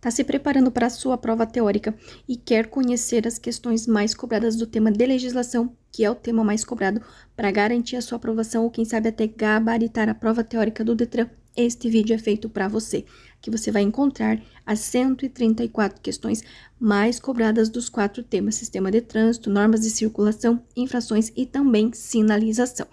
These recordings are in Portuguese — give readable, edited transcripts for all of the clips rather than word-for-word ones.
Está se preparando para a sua prova teórica e quer conhecer as questões mais cobradas do tema de legislação, que é o tema mais cobrado, para garantir a sua aprovação ou quem sabe até gabaritar a prova teórica do Detran? Este vídeo é feito para você, que você vai encontrar as 134 questões mais cobradas dos 4 temas: sistema de trânsito, normas de circulação, infrações e também sinalização.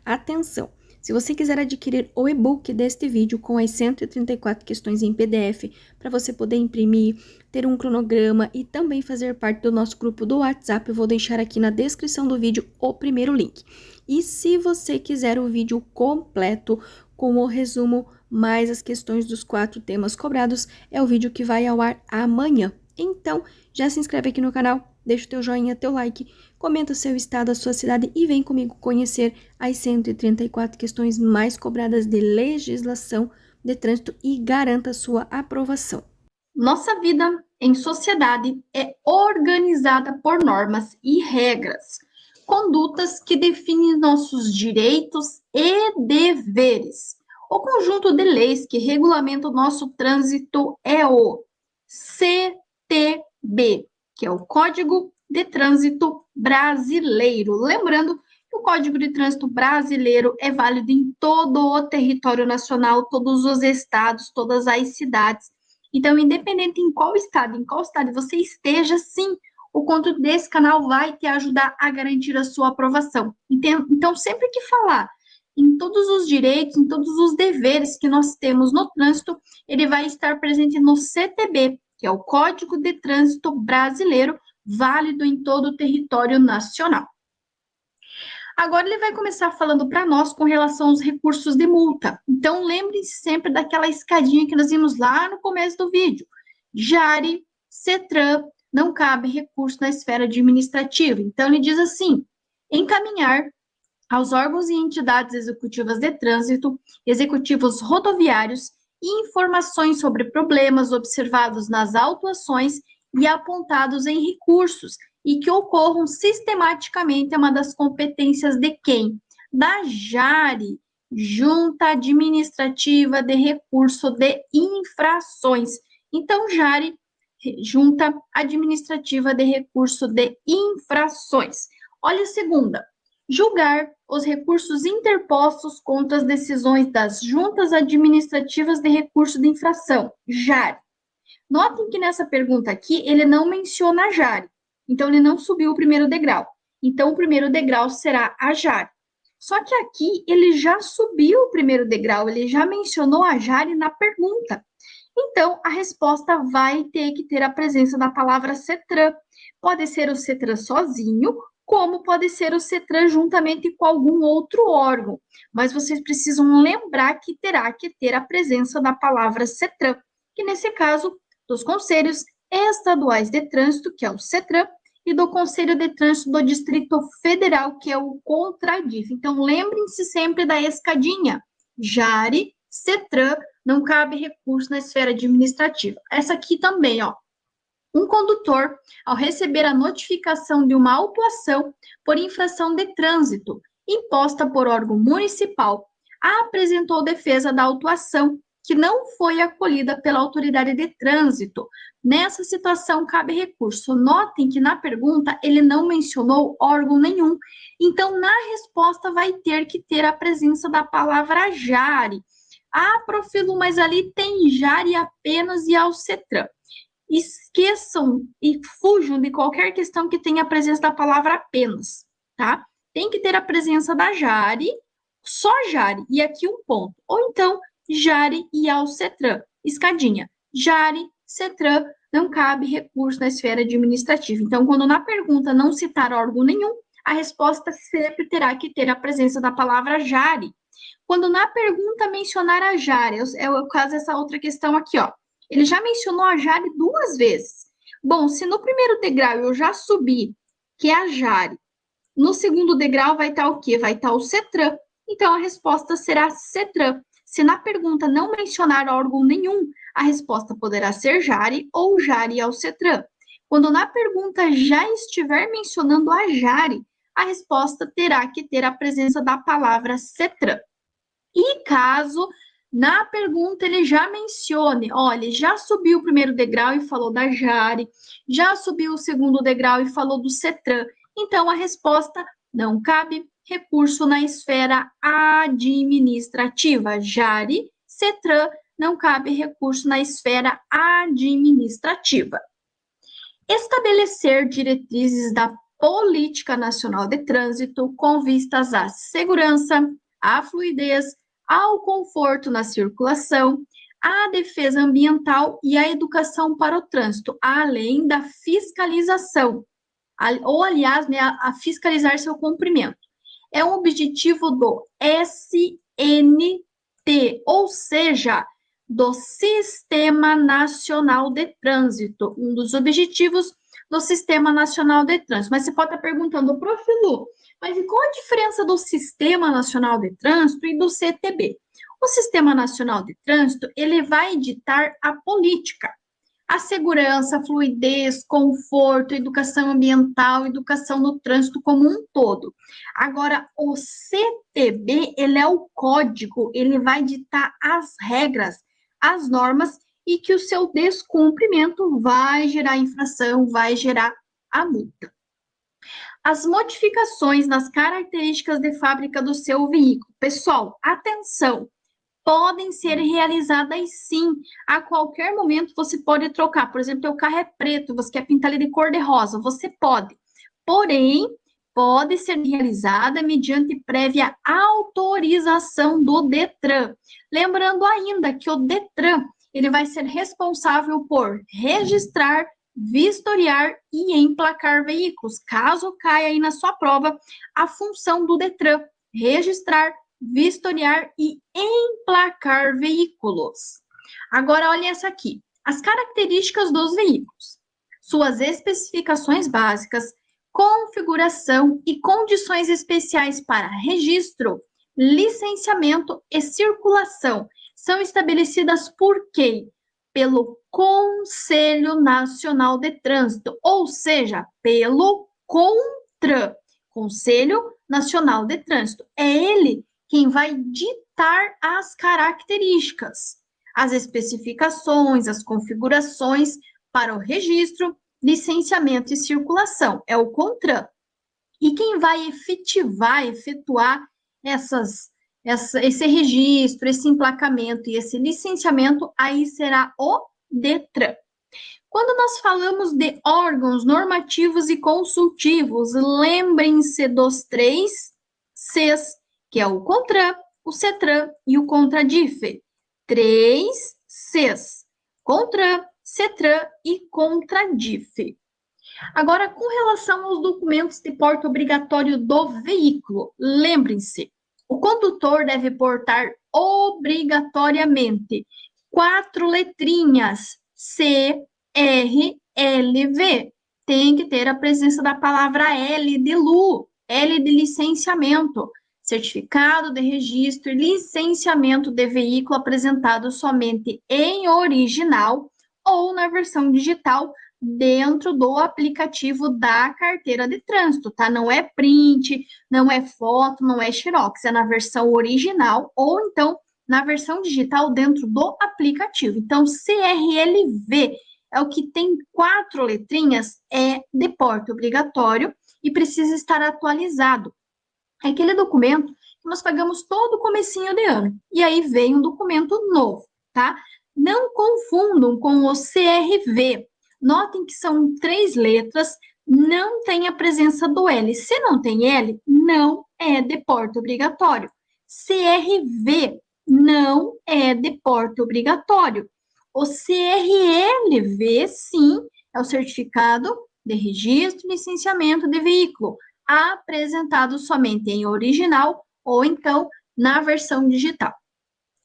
Atenção! Se você quiser adquirir o e-book deste vídeo com as 134 questões em PDF, para você poder imprimir, ter um cronograma e também fazer parte do nosso grupo do WhatsApp, eu vou deixar aqui na descrição do vídeo o primeiro link. E se você quiser o vídeo completo, com o resumo mais as questões dos 4 temas cobrados, é o vídeo que vai ao ar amanhã. Então, já se inscreve aqui no canal, deixa o teu joinha, teu like, comenta o seu estado, a sua cidade e vem comigo conhecer as 134 questões mais cobradas de legislação de trânsito e garanta sua aprovação. Nossa vida em sociedade é organizada por normas e regras, condutas que definem nossos direitos e deveres. O conjunto de leis que regulamenta o nosso trânsito é o CTB, que é o Código de Trânsito Brasileiro. Lembrando que o Código de Trânsito Brasileiro é válido em todo o território nacional, todos os estados, todas as cidades. Então, independente em qual estado você esteja, sim, o conteúdo desse canal vai te ajudar a garantir a sua aprovação. Então, sempre que falar em todos os direitos, em todos os deveres que nós temos no trânsito, ele vai estar presente no CTB, que é o Código de Trânsito Brasileiro, válido em todo o território nacional. Agora ele vai começar falando para nós com relação aos recursos de multa. Então, lembre-se sempre daquela escadinha que nós vimos lá no começo do vídeo. JARE, CETRAN, não cabe recurso na esfera administrativa. Então, ele diz assim: encaminhar aos órgãos e entidades executivas de trânsito, executivos rodoviários, informações sobre problemas observados nas autuações e apontados em recursos, e que ocorram sistematicamente é uma das competências de quem? Da JARE, Junta Administrativa de Recurso de Infrações. Então, JARE, Junta Administrativa de Recurso de Infrações. Olha a segunda. Julgar os recursos interpostos contra as decisões das Juntas Administrativas de Recurso de Infração, JARE. Notem que nessa pergunta aqui, ele não menciona a JARE. Então, ele não subiu o primeiro degrau. Então, o primeiro degrau será a JARE. Só que aqui, ele já subiu o primeiro degrau, ele já mencionou a JARE na pergunta. Então, a resposta vai ter que ter a presença da palavra CETRAN. Pode ser o CETRAN sozinho, como pode ser o CETRAN juntamente com algum outro órgão. Mas vocês precisam lembrar que terá que ter a presença da palavra CETRAN, que nesse caso, dos Conselhos Estaduais de Trânsito, que é o CETRAN, e do Conselho de Trânsito do Distrito Federal, que é o CONTRADIF. Então, lembrem-se sempre da escadinha. JARE, CETRAN, não cabe recurso na esfera administrativa. Essa aqui também, ó. Um condutor, ao receber a notificação de uma autuação por infração de trânsito imposta por órgão municipal, apresentou defesa da autuação que não foi acolhida pela autoridade de trânsito. Nessa situação, cabe recurso. Notem que na pergunta ele não mencionou órgão nenhum. Então, na resposta vai ter que ter a presença da palavra JARE. Ah, Profilu, mas ali tem JARE apenas e ao CETRAN. Esqueçam e fujam de qualquer questão que tenha a presença da palavra apenas, tá? Tem que ter a presença da JARE, só JARE, e aqui um ponto. Ou então, JARE e ao CETRAN. Escadinha. JARE, CETRAN, não cabe recurso na esfera administrativa. Então, quando na pergunta não citar órgão nenhum, a resposta sempre terá que ter a presença da palavra JARE. Quando na pergunta mencionar a JARE, é o caso dessa outra questão aqui, ó. Ele já mencionou a JARE 2 vezes. Bom, se no primeiro degrau eu já subi, que é a JARE, no segundo degrau vai estar o quê? Vai estar o CETRAN. Então, a resposta será CETRAN. Se na pergunta não mencionar órgão nenhum, a resposta poderá ser JARE ou JARE ao CETRAN. Quando na pergunta já estiver mencionando a JARE, a resposta terá que ter a presença da palavra CETRAN. E caso na pergunta ele já mencione, olha, já subiu o primeiro degrau e falou da Jari, já subiu o segundo degrau e falou do CETRAN. Então, a resposta não cabe recurso na esfera administrativa. Jari, CETRAN, não cabe recurso na esfera administrativa. Estabelecer diretrizes da Política Nacional de Trânsito com vistas à segurança, à fluidez, ao conforto na circulação, à defesa ambiental e à educação para o trânsito, além da fiscalização, ou, aliás, né, a fiscalizar seu cumprimento. É um objetivo do SNT, ou seja, do Sistema Nacional de Trânsito, um dos objetivos do Sistema Nacional de Trânsito. Mas você pode estar perguntando, Prof. Lu, mas e qual a diferença do Sistema Nacional de Trânsito e do CTB? O Sistema Nacional de Trânsito, ele vai ditar a política, a segurança, a fluidez, conforto, educação ambiental, educação no trânsito como um todo. Agora, o CTB, ele é o código, ele vai ditar as regras, as normas, e que o seu descumprimento vai gerar infração, vai gerar a multa. As modificações nas características de fábrica do seu veículo. Pessoal, atenção! Podem ser realizadas sim. A qualquer momento você pode trocar. Por exemplo, o carro é preto, você quer pintar ele de cor de rosa, você pode. Porém, pode ser realizada mediante prévia autorização do Detran. Lembrando ainda que o Detran, ele vai ser responsável por registrar, vistoriar e emplacar veículos. Caso caia aí na sua prova, a função do Detran, registrar, vistoriar e emplacar veículos. Agora, olha essa aqui. As características dos veículos. Suas especificações básicas, configuração e condições especiais para registro, licenciamento e circulação são estabelecidas por quem? Pelo Conselho Nacional de Trânsito, ou seja, pelo CONTRAN, Conselho Nacional de Trânsito. É ele quem vai ditar as características, as especificações, as configurações para o registro, licenciamento e circulação. É o CONTRAN. E quem vai efetuar esse registro, esse emplacamento e esse licenciamento, aí será o DETRAN. Quando nós falamos de órgãos normativos e consultivos, lembrem-se dos 3 Cs, que é o CONTRAN, o CETRAN e o CONTRADIF. 3 Cs, CONTRAN, CETRAN e CONTRADIF. Agora, com relação aos documentos de porte obrigatório do veículo, lembrem-se, o condutor deve portar obrigatoriamente 4 letrinhas, C, R, L, V. Tem que ter a presença da palavra L de Lu, L de licenciamento, certificado de registro e licenciamento de veículo apresentado somente em original ou na versão digital dentro do aplicativo da carteira de trânsito, tá? Não é print, não é foto, não é xerox, é na versão original ou então na versão digital dentro do aplicativo. Então, CRLV é o que tem 4 letrinhas, é de porte obrigatório e precisa estar atualizado. É aquele documento que nós pagamos todo o comecinho de ano. E aí vem um documento novo, tá? Não confundam com o CRV. Notem que são 3 letras, não tem a presença do L. Se não tem L, não é de porte obrigatório. CRV não é de porte obrigatório. O CRLV, sim, é o certificado de registro e licenciamento de veículo, apresentado somente em original ou então na versão digital.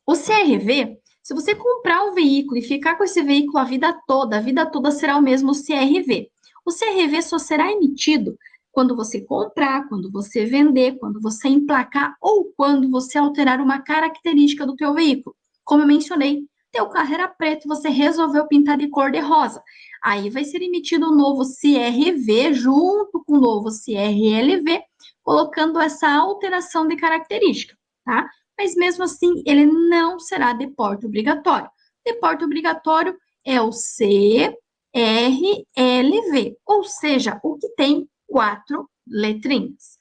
O CRV, se você comprar um veículo e ficar com esse veículo a vida toda será o mesmo CRV. O CRV só será emitido quando você comprar, quando você vender, quando você emplacar ou quando você alterar uma característica do teu veículo. Como eu mencionei, teu carro era preto, você resolveu pintar de cor de rosa. Aí vai ser emitido um novo CRV junto com o novo CRLV, colocando essa alteração de característica, tá? mas mesmo assim ele não será de porte obrigatório. De porte obrigatório é o CRLV, ou seja, o que tem 4 letrinhas.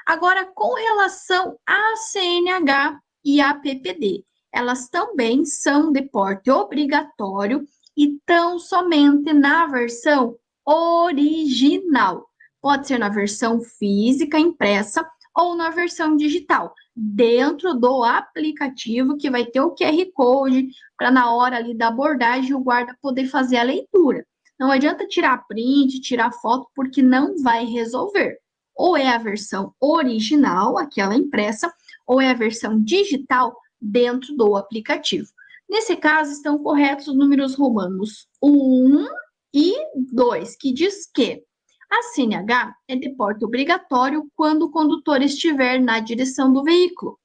Agora, com relação à CNH e à PPD, elas também são de porte obrigatório e estão somente na versão original. Pode ser na versão física, impressa, ou na versão digital, dentro do aplicativo que vai ter o QR Code, para na hora ali da abordagem o guarda poder fazer a leitura. Não adianta tirar print, tirar foto, porque não vai resolver. Ou é a versão original, aquela impressa, ou é a versão digital dentro do aplicativo. Nesse caso, estão corretos os números romanos 1 e 2, que diz que a CNH é de porte obrigatório quando o condutor estiver na direção do veículo.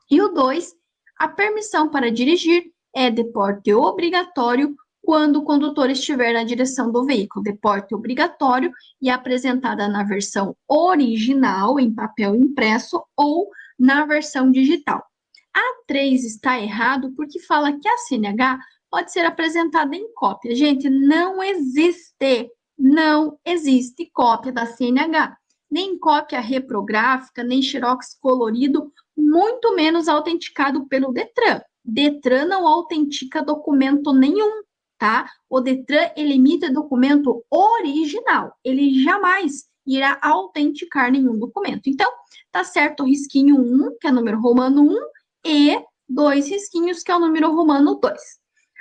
E o 2, a permissão para dirigir é de porte obrigatório quando o condutor estiver na direção do veículo, de porte obrigatório e apresentada na versão original, em papel impresso, ou na versão digital. A 3 está errado porque fala que a CNH pode ser apresentada em cópia. Gente, não existe cópia da CNH, nem cópia reprográfica, nem xerox colorido, muito menos autenticado pelo Detran. Detran não autentica documento nenhum, tá? O Detran, ele emite documento original, ele jamais irá autenticar nenhum documento. Então, tá certo o risquinho 1, que é número romano 1, e 2 risquinhos, que é o número romano 2.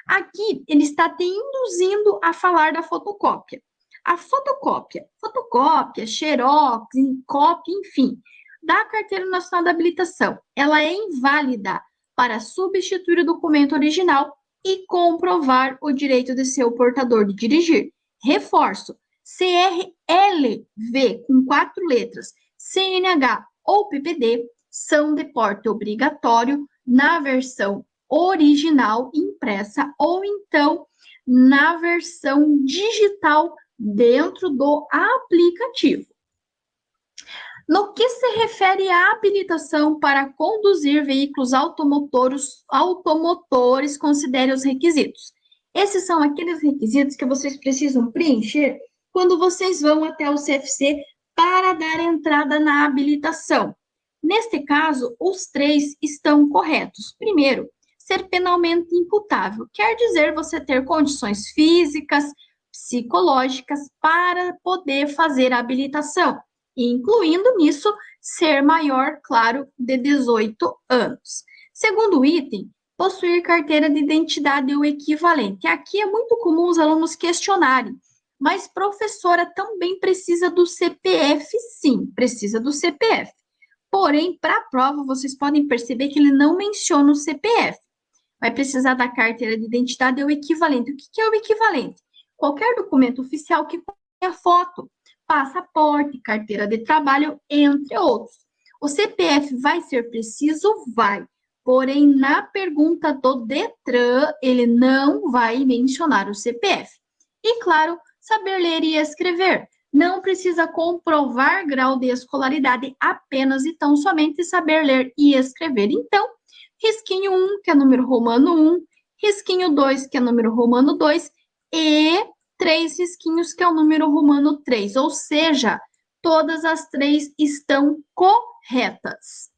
Aqui, ele está te induzindo a falar da fotocópia. A fotocópia, xerox, cópia, enfim, da Carteira Nacional da Habilitação, ela é inválida para substituir o documento original e comprovar o direito de ser o portador de dirigir. Reforço, CRLV, com 4 letras, CNH ou PPD, são de porte obrigatório na versão original impressa ou então na versão digital dentro do aplicativo. No que se refere à habilitação para conduzir veículos automotores, considere os requisitos. Esses são aqueles requisitos que vocês precisam preencher quando vocês vão até o CFC para dar entrada na habilitação. Neste caso, os 3 estão corretos. Primeiro, ser penalmente imputável, quer dizer você ter condições físicas, psicológicas para poder fazer a habilitação, incluindo nisso ser maior, claro, de 18 anos. Segundo item, possuir carteira de identidade ou equivalente. Aqui é muito comum os alunos questionarem, mas professora também precisa do CPF, sim, precisa do CPF. Porém, para a prova, vocês podem perceber que ele não menciona o CPF. Vai precisar da carteira de identidade ou equivalente. O que é o equivalente? Qualquer documento oficial que tenha foto, passaporte, carteira de trabalho, entre outros. O CPF vai ser preciso? Vai. Porém, na pergunta do Detran, ele não vai mencionar o CPF. E, claro, saber ler e escrever. Não precisa comprovar grau de escolaridade, apenas e tão somente saber ler e escrever. Então, risquinho 1, que é número romano 1, risquinho 2, que é número romano 2, e 3 risquinhos, que é o número romano 3. Ou seja, todas as 3 estão corretas.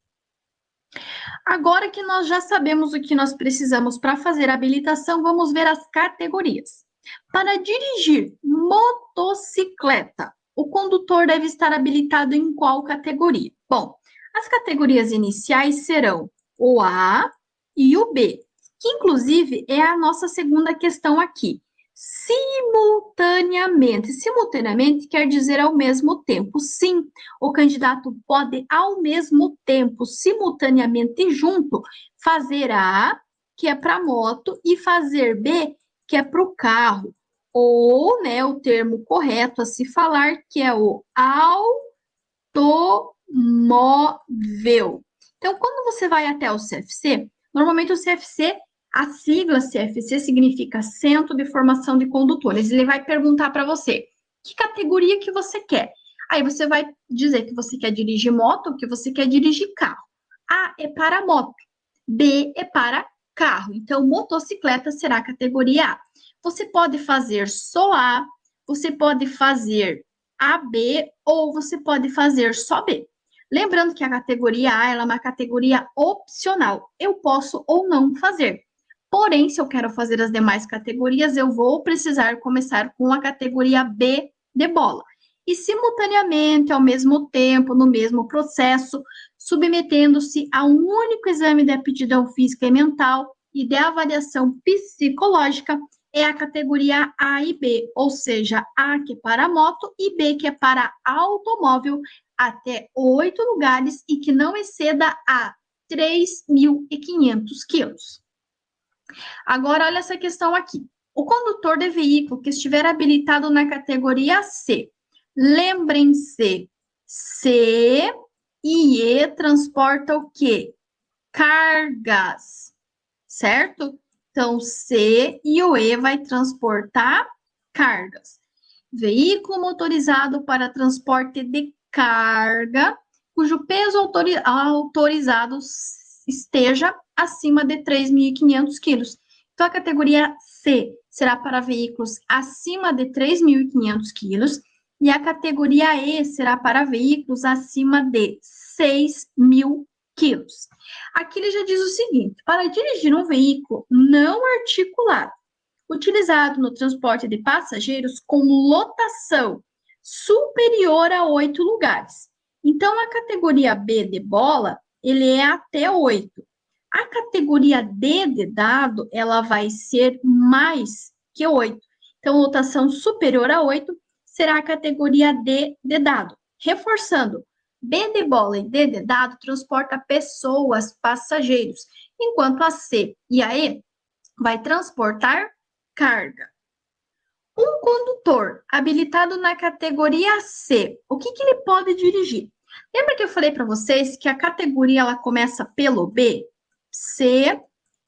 Agora que nós já sabemos o que nós precisamos para fazer a habilitação, vamos ver as categorias. Para dirigir motocicleta, o condutor deve estar habilitado em qual categoria? Bom, as categorias iniciais serão o A e o B, que inclusive é a nossa segunda questão aqui. Simultaneamente. Simultaneamente quer dizer ao mesmo tempo. Sim, o candidato pode ao mesmo tempo, simultaneamente junto, fazer A, que é para moto, e fazer B, que é para o carro. Ou, né, o termo correto a se falar, que é o automóvel. Então, quando você vai até o CFC, normalmente o CFC, a sigla CFC significa Centro de Formação de Condutores. Ele vai perguntar para você, que categoria que você quer? Aí você vai dizer que você quer dirigir moto ou que você quer dirigir carro. A é para moto, B é para carro. Então, motocicleta será a categoria A. Você pode fazer só A, você pode fazer AB ou você pode fazer só B. Lembrando que a categoria A ela é uma categoria opcional. Eu posso ou não fazer. Porém, se eu quero fazer as demais categorias, eu vou precisar começar com a categoria B de bola. E simultaneamente, ao mesmo tempo, no mesmo processo, submetendo-se a um único exame de aptidão física e mental e de avaliação psicológica, é a categoria A e B, ou seja, A que é para moto e B que é para automóvel, até 8 lugares e que não exceda a 3.500 quilos. Agora, olha essa questão aqui. O condutor de veículo que estiver habilitado na categoria C, lembrem-se, C e E transporta o quê? Cargas, certo? Então, C e o E vai transportar cargas. Veículo motorizado para transporte de carga, cujo peso autorizado esteja acima de 3.500 quilos. Então, a categoria C será para veículos acima de 3.500 quilos e a categoria E será para veículos acima de 6.000 quilos. Aqui ele já diz o seguinte: para dirigir um veículo não articulado, utilizado no transporte de passageiros com lotação superior a 8 lugares. Então, a categoria B de bola, ele é até 8. A categoria D de dado, ela vai ser mais que 8. Então, lotação superior a 8 será a categoria D de dado. Reforçando, B de bola e D de dado transporta pessoas, passageiros, enquanto a C e a E vai transportar carga. Um condutor habilitado na categoria C, o que ele pode dirigir? Lembra que eu falei para vocês que a categoria ela começa pelo B? C,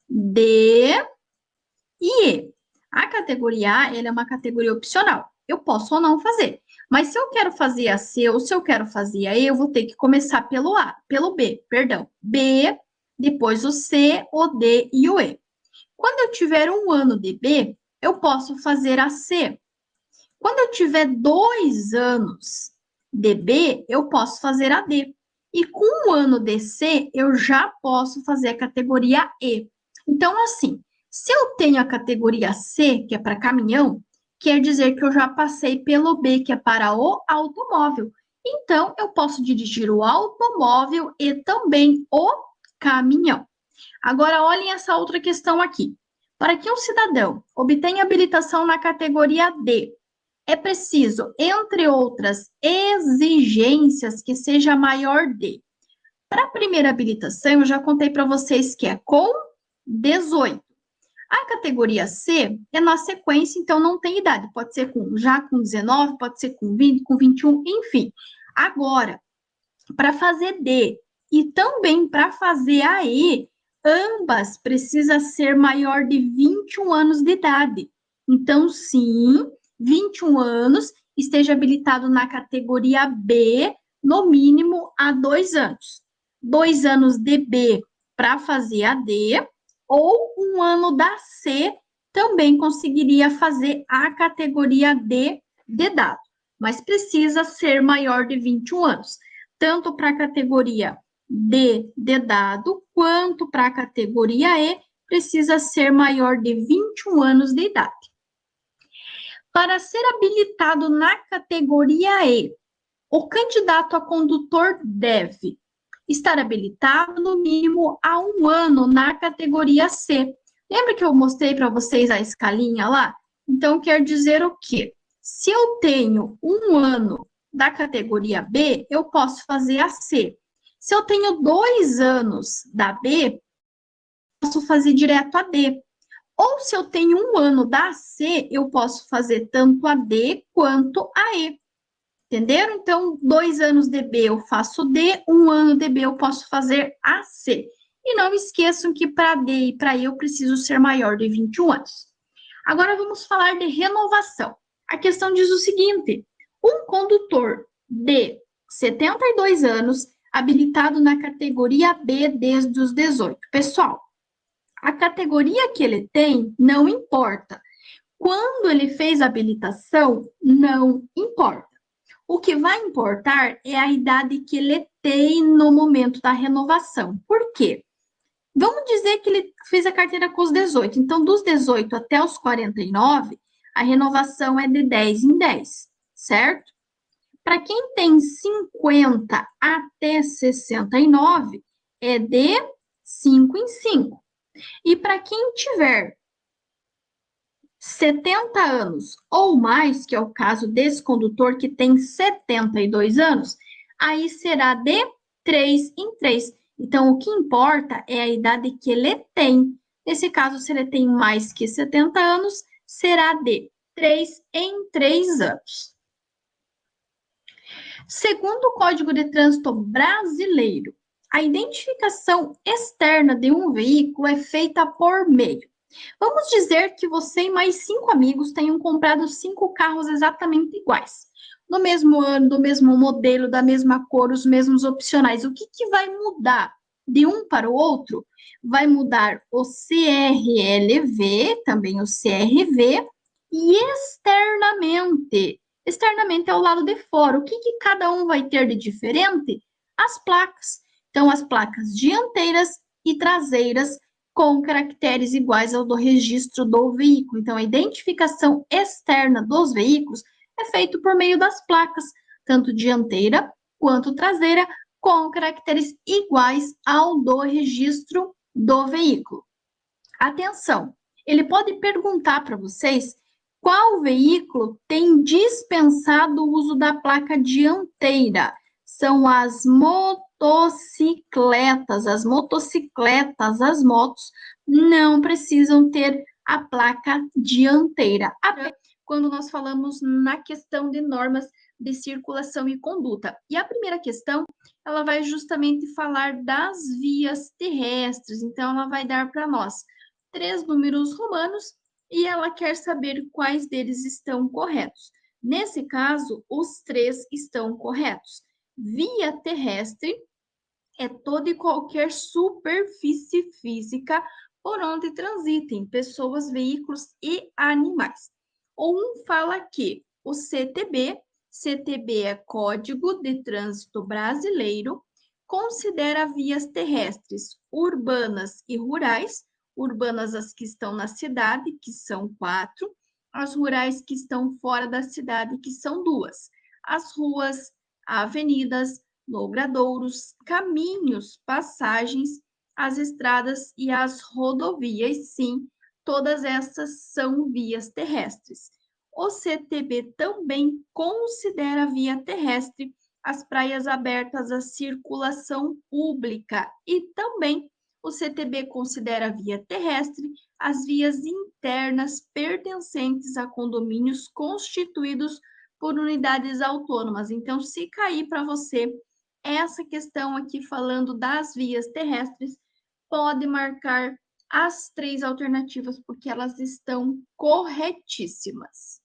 D e E. A categoria A ela é uma categoria opcional. Eu posso ou não fazer. Mas se eu quero fazer a C ou se eu quero fazer a E, eu vou ter que começar pelo B, perdão. B, depois o C, o D e o E. Quando eu tiver 1 ano de B, eu posso fazer a C. Quando eu tiver 2 anos de B, eu posso fazer a D. E com 1 ano de C, eu já posso fazer a categoria E. Então, assim, se eu tenho a categoria C, que é para caminhão, quer dizer que eu já passei pelo B, que é para o automóvel. Então, eu posso dirigir o automóvel e também o caminhão. Agora, olhem essa outra questão aqui. Para que um cidadão obtenha habilitação na categoria D, é preciso, entre outras exigências, que seja maior de. Para a primeira habilitação, eu já contei para vocês que é com 18. A categoria C é na sequência, então não tem idade. Pode ser já com 19, pode ser com 20, com 21, enfim. Agora, para fazer D e também para fazer a E, ambas precisam ser maior de 21 anos de idade. Então, sim, 21 anos, esteja habilitado na categoria B, no mínimo há 2 anos. 2 anos de B para fazer a D, ou 1 ano da C também conseguiria fazer a categoria D de dado, mas precisa ser maior de 21 anos, tanto para a categoria D de dado, quanto para a categoria E, precisa ser maior de 21 anos de idade. Para ser habilitado na categoria E, o candidato a condutor deve estar habilitado no mínimo há 1 ano na categoria C. Lembra que eu mostrei para vocês a escalinha lá? Então, quer dizer o quê? Se eu tenho 1 ano da categoria B, eu posso fazer a C. Se eu tenho 2 anos da B, posso fazer direto a D. Ou se eu tenho 1 ano da C, eu posso fazer tanto a D quanto a E. Entenderam? Então, 2 anos de B eu faço D, 1 ano de B eu posso fazer a C. E não esqueçam que para D e para E eu preciso ser maior de 21 anos. Agora vamos falar de renovação. A questão diz o seguinte: um condutor de 72 anos habilitado na categoria B desde os 18. Pessoal, a categoria que ele tem não importa. Quando ele fez a habilitação, não importa. O que vai importar é a idade que ele tem no momento da renovação. Por quê? Vamos dizer que ele fez a carteira com os 18. Então, dos 18 até os 49, a renovação é de 10 em 10, certo? Para quem tem 50 até 69, é de 5 em 5. E para quem tiver 70 anos ou mais, que é o caso desse condutor que tem 72 anos, aí será de 3 em 3. Então, o que importa é a idade que ele tem. Nesse caso, se ele tem mais que 70 anos, será de 3 em 3 anos. Segundo o Código de Trânsito Brasileiro, a identificação externa de um veículo é feita por meio. Vamos dizer que você e mais 5 amigos tenham comprado 5 carros exatamente iguais. Do mesmo ano, do mesmo modelo, da mesma cor, os mesmos opcionais. O que vai mudar de um para o outro? Vai mudar o CRLV, também o CRV, e externamente. Externamente é o lado de fora. O que cada um vai ter de diferente? As placas. Então, as placas dianteiras e traseiras com caracteres iguais ao do registro do veículo. Então, a identificação externa dos veículos é feita por meio das placas, tanto dianteira quanto traseira, com caracteres iguais ao do registro do veículo. Atenção, ele pode perguntar para vocês qual veículo tem dispensado o uso da placa dianteira. São as motocicletas. As motos não precisam ter a placa dianteira. Quando nós falamos na questão de normas de circulação e conduta. E a primeira questão, ela vai justamente falar das vias terrestres. Então, ela vai dar para nós 3 números romanos e ela quer saber quais deles estão corretos. Nesse caso, os 3 estão corretos. Via terrestre é toda e qualquer superfície física por onde transitem pessoas, veículos e animais. Um fala que o CTB é Código de Trânsito Brasileiro, considera vias terrestres urbanas e rurais, urbanas as que estão na cidade, que são 4, as rurais que estão fora da cidade, que são 2. As ruas, avenidas, logradouros, caminhos, passagens, as estradas e as rodovias, sim, todas essas são vias terrestres. O CTB também considera via terrestre as praias abertas à circulação pública e também o CTB considera via terrestre as vias internas pertencentes a condomínios constituídos por unidades autônomas. Então, se cair para você essa questão aqui falando das vias terrestres, pode marcar as 3 alternativas, porque elas estão corretíssimas.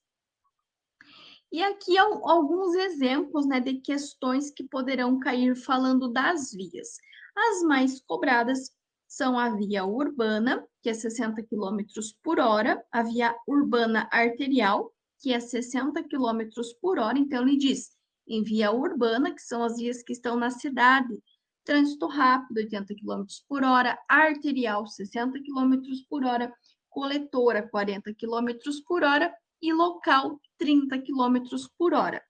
E aqui alguns exemplos, né, de questões que poderão cair falando das vias. As mais cobradas são a via urbana, que é 60 km por hora, a via urbana arterial, que é 60 km por hora. Então, ele diz, em via urbana, que são as vias que estão na cidade, trânsito rápido, 80 km por hora, arterial, 60 km por hora, coletora, 40 km por hora, e local 30 km por hora,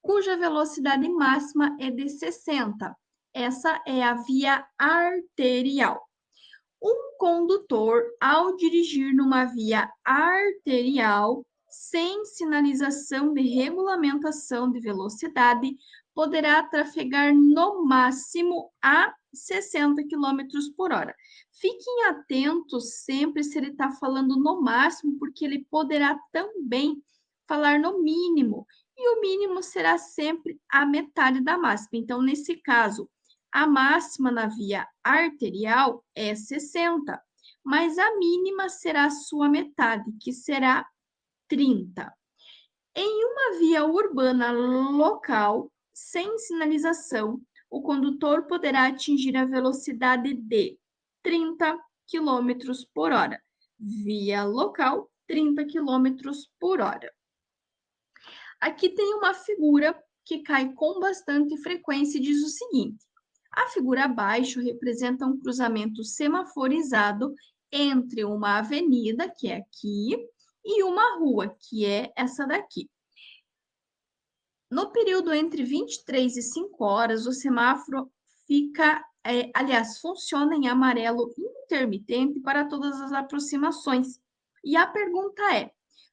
cuja velocidade máxima é de 60. Essa é a via arterial. Um condutor, ao dirigir numa via arterial, sem sinalização de regulamentação de velocidade, poderá trafegar no máximo a 60 km por hora. Fiquem atentos sempre se ele está falando no máximo, porque ele poderá também falar no mínimo, e o mínimo será sempre a metade da máxima. Então, nesse caso, a máxima na via arterial é 60, mas a mínima será a sua metade, que será 30. Em uma via urbana local, sem sinalização, o condutor poderá atingir a velocidade de 30 km por hora. Via local, 30 km por hora. Aqui tem uma figura que cai com bastante frequência e diz o seguinte: a figura abaixo representa um cruzamento semaforizado entre uma avenida, que é aqui, e uma rua, que é essa daqui. No período entre 23 e 5 horas, o semáforo funciona em amarelo intermitente para todas as aproximações. E a pergunta é: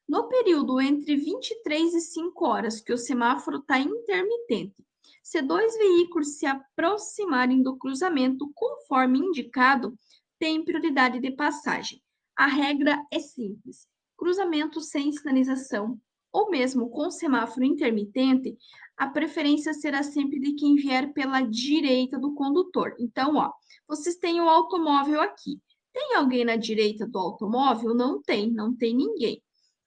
no período entre 23 e 5 horas, que o semáforo está intermitente, se dois veículos se aproximarem do cruzamento conforme indicado, tem prioridade de passagem. A regra é simples: cruzamento sem sinalização ou mesmo com semáforo intermitente, a preferência será sempre de quem vier pela direita do condutor. Então, ó, vocês têm o automóvel aqui. Tem alguém na direita do automóvel? Não tem, não tem ninguém.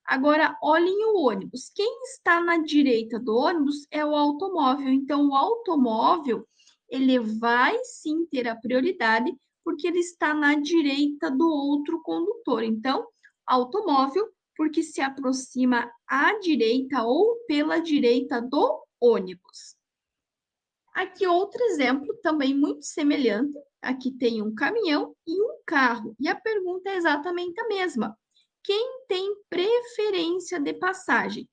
Agora, olhem o ônibus. Quem está na direita do ônibus é o automóvel. Então, o automóvel, ele vai sim ter a prioridade, porque ele está na direita do outro condutor. Então, automóvel, porque se aproxima à direita ou pela direita do ônibus. Aqui outro exemplo, também muito semelhante. Aqui tem um caminhão e um carro. E a pergunta é exatamente a mesma. Quem tem preferência de passagem?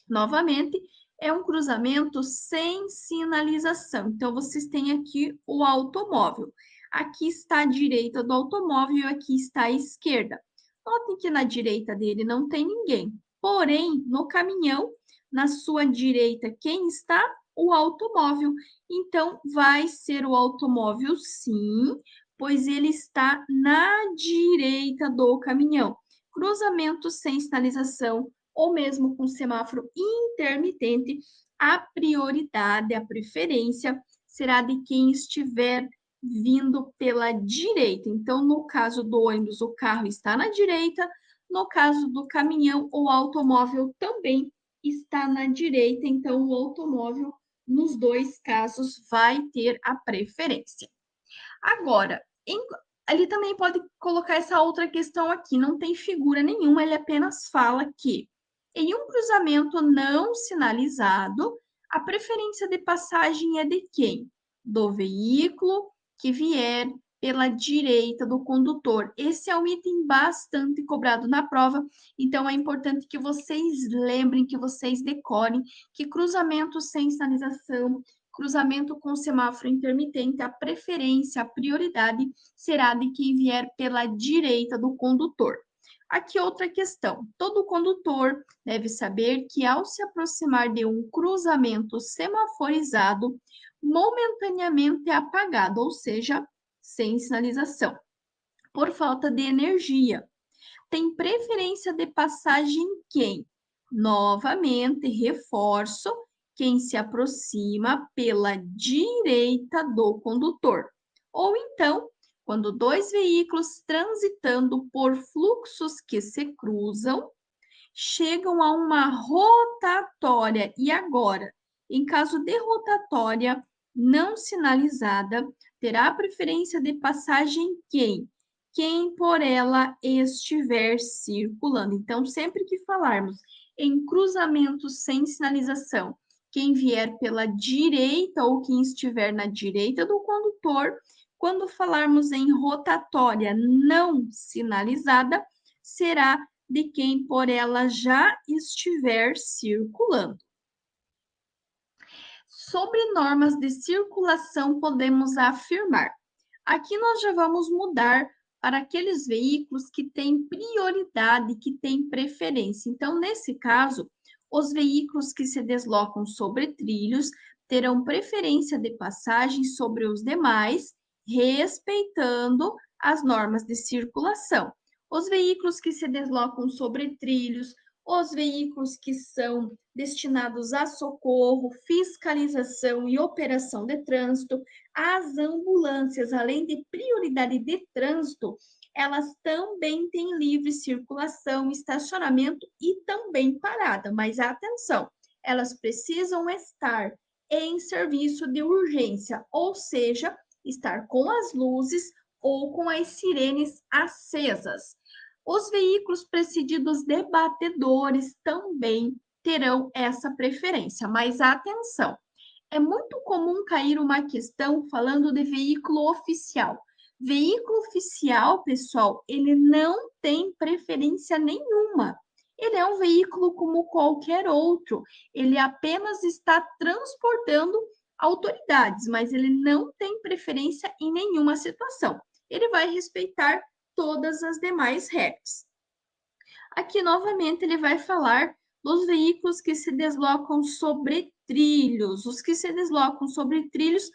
Novamente, é um cruzamento sem sinalização. Então, vocês têm aqui o automóvel. Aqui está a direita do automóvel e aqui está a esquerda. Notem que na direita dele não tem ninguém. Porém, no caminhão, na sua direita, quem está? O automóvel. Então, vai ser o automóvel, sim, pois ele está na direita do caminhão. Cruzamento sem sinalização ou mesmo com semáforo intermitente, a prioridade, a preferência será de quem estiver vindo pela direita. Então, no caso do ônibus, o carro está na direita, no caso do caminhão, o automóvel também está na direita, então o automóvel, nos dois casos, vai ter a preferência. Agora, ele também pode colocar essa outra questão aqui, não tem figura nenhuma, ele apenas fala que em um cruzamento não sinalizado, a preferência de passagem é de quem? Do veículo que vier pela direita do condutor. Esse é um item bastante cobrado na prova, então é importante que vocês lembrem, que vocês decorem que cruzamento sem sinalização, cruzamento com semáforo intermitente, a preferência, a prioridade será de quem vier pela direita do condutor. Aqui outra questão. Todo condutor deve saber que ao se aproximar de um cruzamento semaforizado, momentaneamente é apagado, ou seja, sem sinalização, por falta de energia. Tem preferência de passagem quem? Novamente, reforço, quem se aproxima pela direita do condutor. Ou então, quando dois veículos transitando por fluxos que se cruzam, chegam a uma rotatória. E agora, em caso de rotatória não sinalizada, terá preferência de passagem quem? Quem por ela estiver circulando. Então, sempre que falarmos em cruzamento sem sinalização, quem vier pela direita ou quem estiver na direita do condutor, quando falarmos em rotatória não sinalizada, será de quem por ela já estiver circulando. Sobre normas de circulação, podemos afirmar. Aqui nós já vamos mudar para aqueles veículos que têm prioridade, que têm preferência. Então, nesse caso, os veículos que se deslocam sobre trilhos terão preferência de passagem sobre os demais, respeitando as normas de circulação. Os veículos que se deslocam sobre trilhos, os veículos que são destinados a socorro, fiscalização e operação de trânsito, as ambulâncias, além de prioridade de trânsito, elas também têm livre circulação, estacionamento e também parada. Mas atenção, elas precisam estar em serviço de urgência, ou seja, estar com as luzes ou com as sirenes acesas. Os veículos precedidos de batedores também terão essa preferência, mas atenção, é muito comum cair uma questão falando de veículo oficial. Veículo oficial, pessoal, ele não tem preferência nenhuma. Ele é um veículo como qualquer outro. Ele apenas está transportando autoridades, mas ele não tem preferência em nenhuma situação. Ele vai respeitar todas as demais regras. Aqui, novamente, ele vai falar dos veículos que se deslocam sobre trilhos. Os que se deslocam sobre trilhos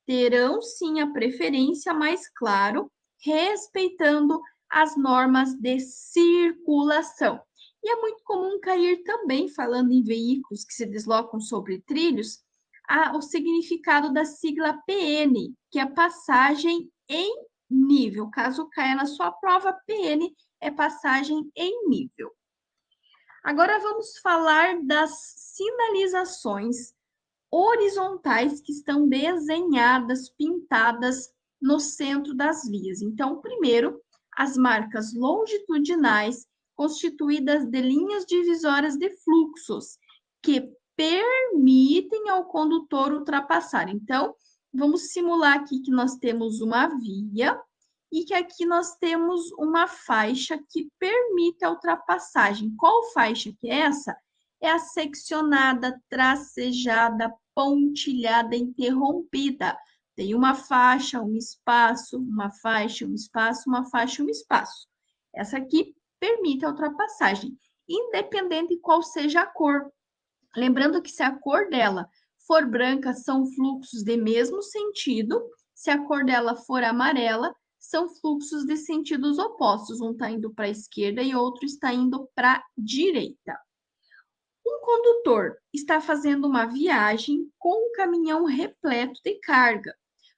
terão, sim, a preferência, mas, claro, respeitando as normas de circulação. E é muito comum cair também, falando em veículos que se deslocam sobre trilhos, o significado da sigla PN, que é passagem em nível. Caso caia na sua prova, PN é passagem em nível. Agora vamos falar das sinalizações horizontais que estão desenhadas, pintadas no centro das vias. Então, primeiro, as marcas longitudinais, constituídas de linhas divisórias de fluxos, que permitem ao condutor ultrapassar. Então, vamos simular aqui que nós temos uma via e que aqui nós temos uma faixa que permite a ultrapassagem. Qual faixa que é essa? É a seccionada, tracejada, pontilhada, interrompida. Tem uma faixa, um espaço, uma faixa, um espaço, uma faixa, um espaço. Essa aqui permite a ultrapassagem, independente de qual seja a cor. Lembrando que se a cor dela for branca, são fluxos de mesmo sentido. Se a cor dela for amarela, são fluxos de sentidos opostos. Um está indo para a esquerda e outro está indo para a direita. Um condutor está fazendo uma viagem com um caminhão repleto de carga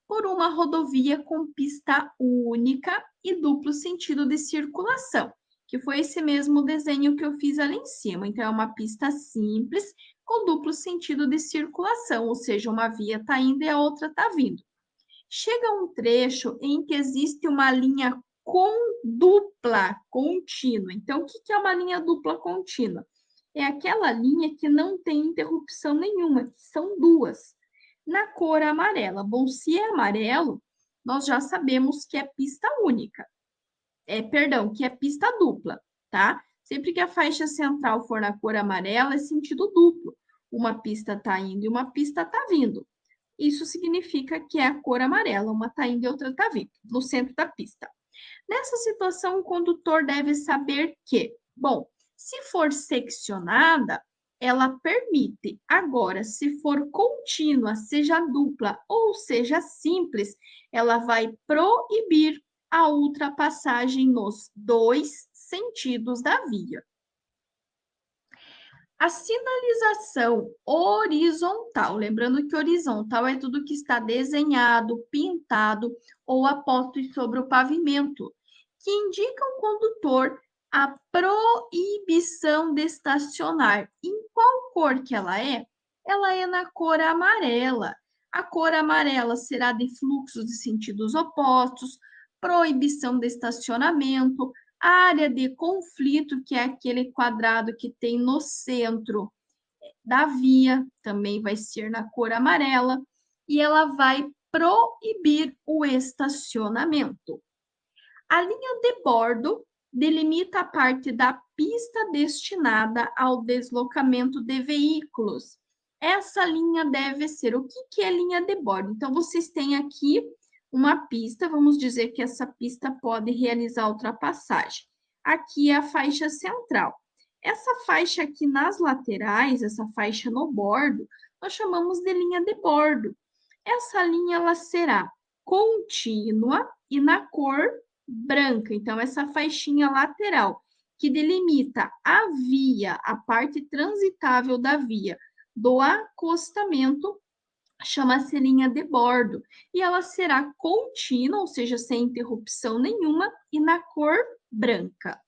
por uma rodovia com pista única e duplo sentido de circulação, que foi esse mesmo desenho que eu fiz ali em cima. Então, é uma pista simples com duplo sentido de circulação, ou seja, uma via está indo e a outra está vindo. Chega um trecho em que existe uma linha dupla contínua. Então, o que é uma linha dupla contínua? É aquela linha que não tem interrupção nenhuma, que são duas. Na cor amarela. Bom, se é amarelo, nós já sabemos que é pista única. Que é pista dupla, tá? Sempre que a faixa central for na cor amarela, é sentido duplo. Uma pista está indo e uma pista está vindo. Isso significa que é a cor amarela, uma está indo e outra está vindo, no centro da pista. Nessa situação, o condutor deve saber que, bom, se for seccionada, ela permite. Agora, se for contínua, seja dupla ou seja simples, ela vai proibir a ultrapassagem nos dois sentidos da via. A sinalização horizontal, lembrando que horizontal é tudo que está desenhado, pintado ou aposto sobre o pavimento, que indica ao condutor a proibição de estacionar. Em qual cor que ela é? Ela é na cor amarela. A cor amarela será de fluxos de sentidos opostos, proibição de estacionamento, área de conflito, que é aquele quadrado que tem no centro da via, também vai ser na cor amarela, e ela vai proibir o estacionamento. A linha de bordo delimita a parte da pista destinada ao deslocamento de veículos. Essa linha deve ser, o que é linha de bordo? Então, vocês têm aqui uma pista, vamos dizer que essa pista pode realizar a ultrapassagem. Aqui é a faixa central. Essa faixa aqui nas laterais, essa faixa no bordo, nós chamamos de linha de bordo. Essa linha, ela será contínua e na cor branca. Então, essa faixinha lateral, que delimita a via, a parte transitável da via do acostamento, chama-se linha de bordo, e ela será contínua, ou seja, sem interrupção nenhuma, e na cor branca.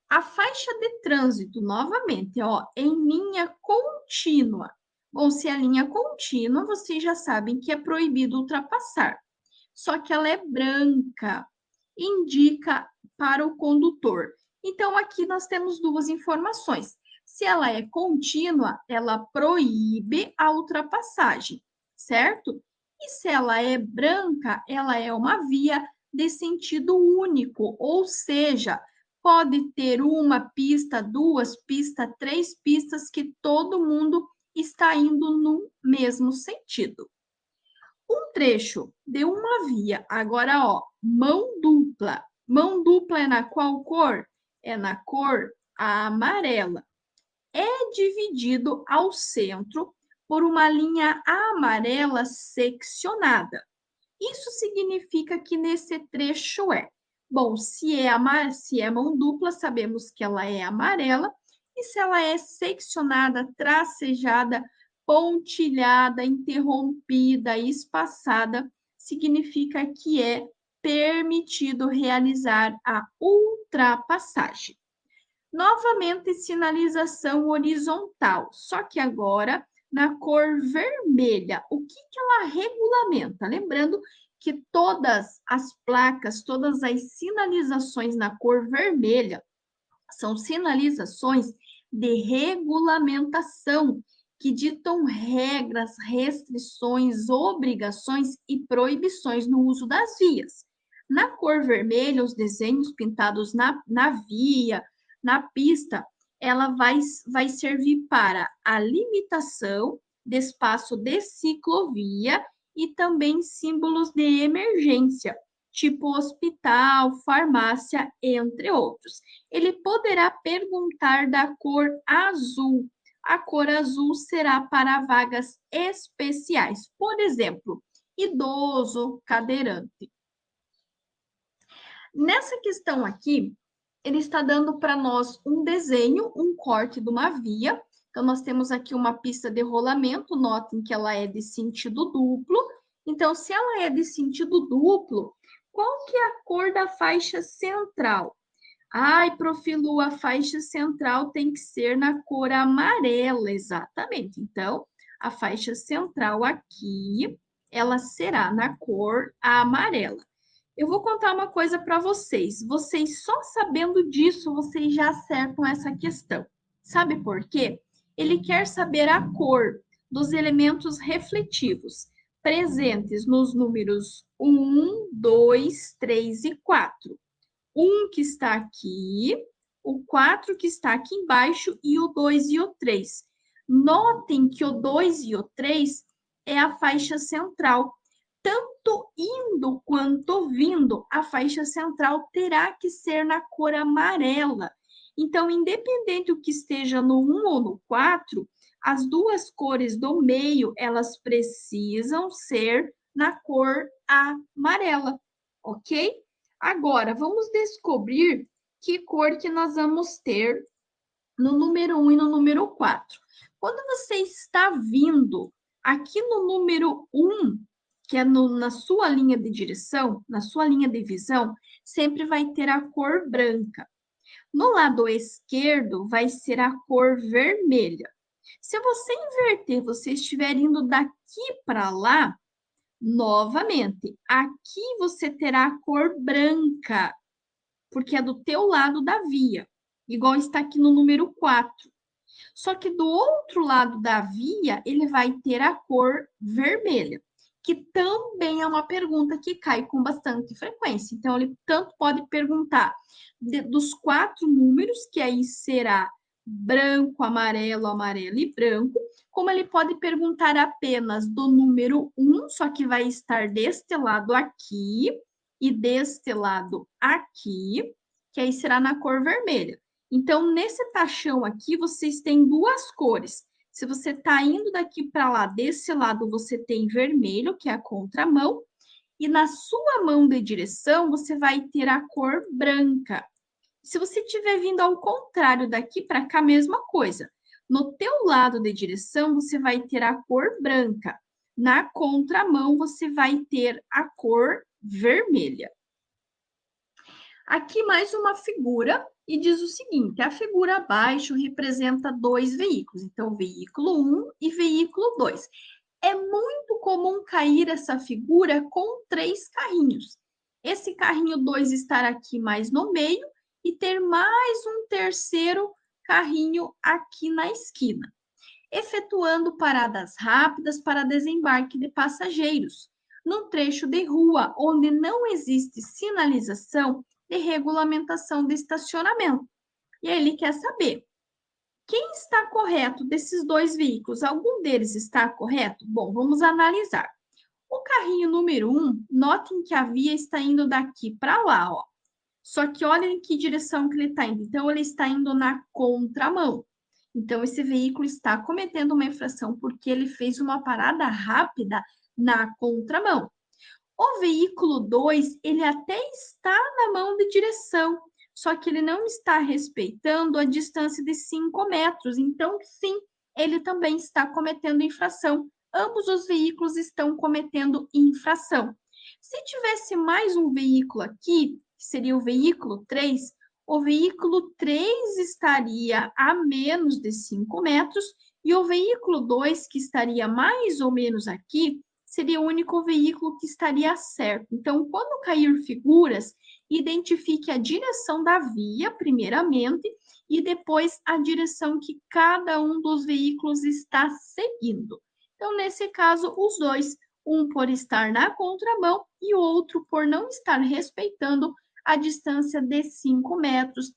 A faixa de trânsito, novamente, ó, em linha contínua. Bom, se a linha é contínua, vocês já sabem que é proibido ultrapassar. Só que ela é branca, indica para o condutor. Então, aqui nós temos duas informações. Se ela é contínua, ela proíbe a ultrapassagem, certo? E se ela é branca, ela é uma via de sentido único, ou seja, pode ter uma pista, duas pistas, três pistas que todo mundo está indo no mesmo sentido. Um trecho de uma via, agora, ó, mão dupla. Mão dupla é na qual cor? É na cor amarela. É dividido ao centro por uma linha amarela seccionada. Isso significa que nesse trecho bom, se é mão dupla, sabemos que ela é amarela, e se ela é seccionada, tracejada, pontilhada, interrompida, espaçada, significa que é permitido realizar a ultrapassagem. Novamente, sinalização horizontal, só que agora na cor vermelha. O que ela regulamenta? Lembrando que todas as placas, todas as sinalizações na cor vermelha são sinalizações de regulamentação que ditam regras, restrições, obrigações e proibições no uso das vias. Na cor vermelha, os desenhos pintados na via, na pista, ela vai servir para a limitação de espaço de ciclovia e também símbolos de emergência, tipo hospital, farmácia, entre outros. Ele poderá perguntar da cor azul. A cor azul será para vagas especiais, por exemplo, idoso, cadeirante. Nessa questão aqui, ele está dando para nós um desenho, um corte de uma via. Então, nós temos aqui uma pista de rolamento, notem que ela é de sentido duplo. Então, se ela é de sentido duplo, qual que é a cor da faixa central? Ai, Profilu, a faixa central tem que ser na cor amarela, exatamente. Então, a faixa central aqui, ela será na cor amarela. Eu vou contar uma coisa para vocês. Vocês só sabendo disso, vocês já acertam essa questão. Sabe por quê? Ele quer saber a cor dos elementos refletivos presentes nos números 1, 2, 3 e 4. 1 que está aqui, o 4 que está aqui embaixo e o 2 e o 3. Notem que o 2 e o 3 é a faixa central. Tanto indo quanto vindo, a faixa central terá que ser na cor amarela. Então, independente do que esteja no 1 ou no 4, as duas cores do meio, elas precisam ser na cor amarela, ok? Agora, vamos descobrir que cor que nós vamos ter no número 1 e no número 4. Quando você está vindo aqui no número 1, que é na sua linha de direção, na sua linha de visão, sempre vai ter a cor branca. No lado esquerdo, vai ser a cor vermelha. Se você inverter, você estiver indo daqui para lá, novamente, aqui você terá a cor branca, porque é do teu lado da via, igual está aqui no número 4. Só que do outro lado da via, ele vai ter a cor vermelha, que também é uma pergunta que cai com bastante frequência. Então, ele tanto pode perguntar dos 4 números, que aí será branco, amarelo, amarelo e branco, como ele pode perguntar apenas do número 1, só que vai estar deste lado aqui e deste lado aqui, que aí será na cor vermelha. Então, nesse taxão aqui, vocês têm duas cores. Se você está indo daqui para lá, desse lado, você tem vermelho, que é a contramão, e na sua mão de direção, você vai ter a cor branca. Se você estiver vindo ao contrário daqui para cá, mesma coisa. No teu lado de direção, você vai ter a cor branca. Na contramão, você vai ter a cor vermelha. Aqui mais uma figura e diz o seguinte: a figura abaixo representa dois veículos, então veículo 1 e veículo 2. É muito comum cair essa figura com três carrinhos. Esse carrinho 2 estar aqui mais no meio e ter mais um terceiro carrinho aqui na esquina, efetuando paradas rápidas para desembarque de passageiros, num trecho de rua onde não existe sinalização de regulamentação de estacionamento. E aí ele quer saber: quem está correto desses dois veículos? Algum deles está correto? Bom, vamos analisar. O carrinho número 1, notem que a via está indo daqui para lá, ó. Só que olhem em que direção que ele está indo. Então, ele está indo na contramão. Então, esse veículo está cometendo uma infração porque ele fez uma parada rápida na contramão. O veículo 2, ele até está na mão de direção, só que ele não está respeitando a distância de 5 metros. Então, sim, ele também está cometendo infração. Ambos os veículos estão cometendo infração. Se tivesse mais um veículo aqui, que seria o veículo 3, o veículo 3 estaria a menos de 5 metros e o veículo 2, que estaria mais ou menos aqui, seria o único veículo que estaria certo. Então, quando cair figuras, identifique a direção da via, primeiramente, e depois a direção que cada um dos veículos está seguindo. Então, nesse caso, os dois, um por estar na contramão e o outro por não estar respeitando a distância de 5 metros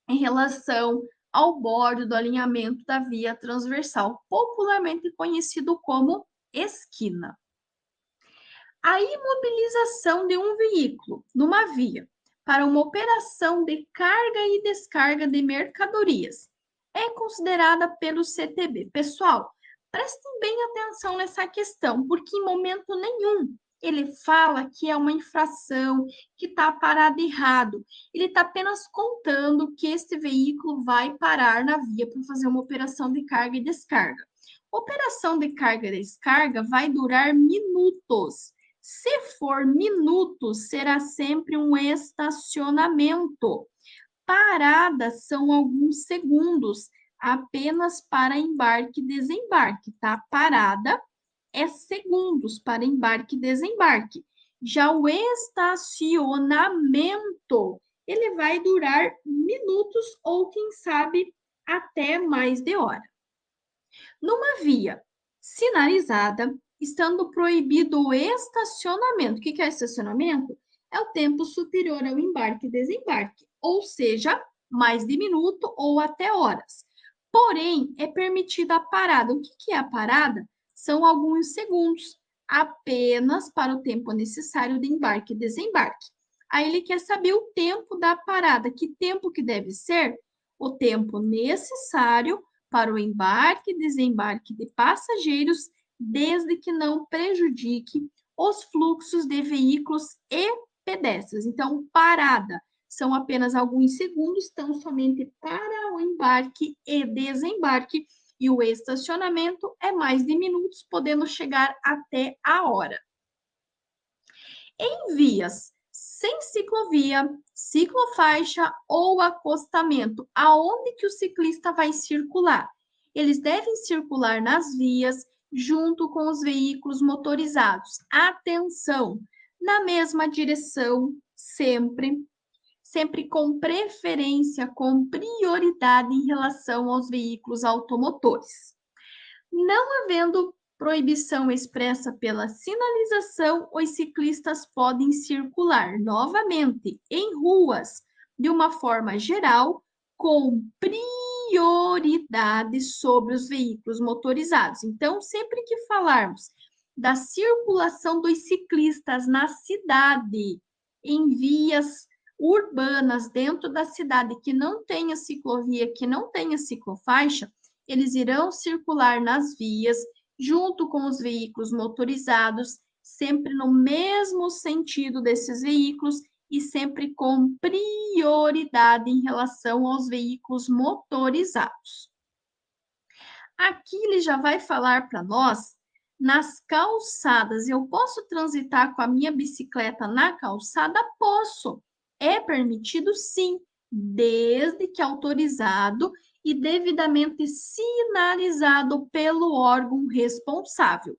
em relação ao bordo do alinhamento da via transversal, popularmente conhecido como esquina. A imobilização de um veículo numa via para uma operação de carga e descarga de mercadorias é considerada pelo CTB. Pessoal, prestem bem atenção nessa questão, porque em momento nenhum ele fala que é uma infração, que está parado errado. Ele está apenas contando que esse veículo vai parar na via para fazer uma operação de carga e descarga. Operação de carga e descarga vai durar minutos. Se for minutos, será sempre um estacionamento. Paradas são alguns segundos, apenas para embarque e desembarque, tá? Parada é segundos para embarque e desembarque. Já o estacionamento, ele vai durar minutos ou, quem sabe, até mais de hora. Numa via sinalizada, estando proibido o estacionamento. O que é estacionamento? É o tempo superior ao embarque e desembarque, ou seja, mais de minuto ou até horas. Porém, é permitida a parada. O que é a parada? São alguns segundos, apenas para o tempo necessário de embarque e desembarque. Aí ele quer saber o tempo da parada. Que tempo que deve ser? O tempo necessário para o embarque e desembarque de passageiros, desde que não prejudique os fluxos de veículos e pedestres. Então, parada são apenas alguns segundos, tão somente para o embarque e desembarque, e o estacionamento é mais de minutos, podendo chegar até a hora. Em vias sem ciclovia, ciclofaixa ou acostamento, aonde que o ciclista vai circular? Eles devem circular nas vias junto com os veículos motorizados. Atenção, na mesma direção, sempre com preferência, com prioridade em relação aos veículos automotores. Não havendo proibição expressa pela sinalização, os ciclistas podem circular novamente em ruas de uma forma geral, com prioridade sobre os veículos motorizados. Então, sempre que falarmos da circulação dos ciclistas na cidade, em vias urbanas dentro da cidade que não tenha ciclovia, que não tenha ciclofaixa, eles irão circular nas vias junto com os veículos motorizados, sempre no mesmo sentido desses veículos e sempre com prioridade em relação aos veículos motorizados. Aqui ele já vai falar para nós nas calçadas. Eu posso transitar com a minha bicicleta na calçada? Posso. É permitido, sim, desde que autorizado e devidamente sinalizado pelo órgão responsável.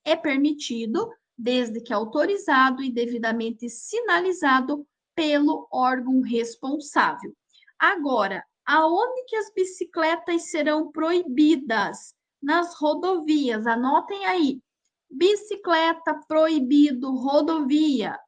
É permitido desde que autorizado e devidamente sinalizado pelo órgão responsável. Agora, aonde que as bicicletas serão proibidas? Nas rodovias, anotem aí. Bicicleta proibido, rodovia.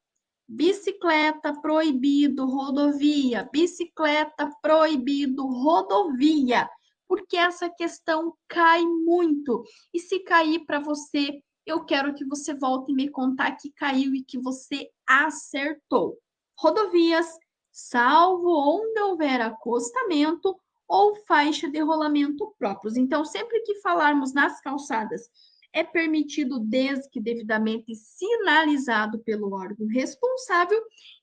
Bicicleta proibido, rodovia. Bicicleta proibido, rodovia. Porque essa questão cai muito. E se cair para você, eu quero que você volte e me contar que caiu e que você acertou. Rodovias, salvo onde houver acostamento ou faixa de rolamento próprios. Então, sempre que falarmos nas calçadas, é permitido desde que devidamente sinalizado pelo órgão responsável,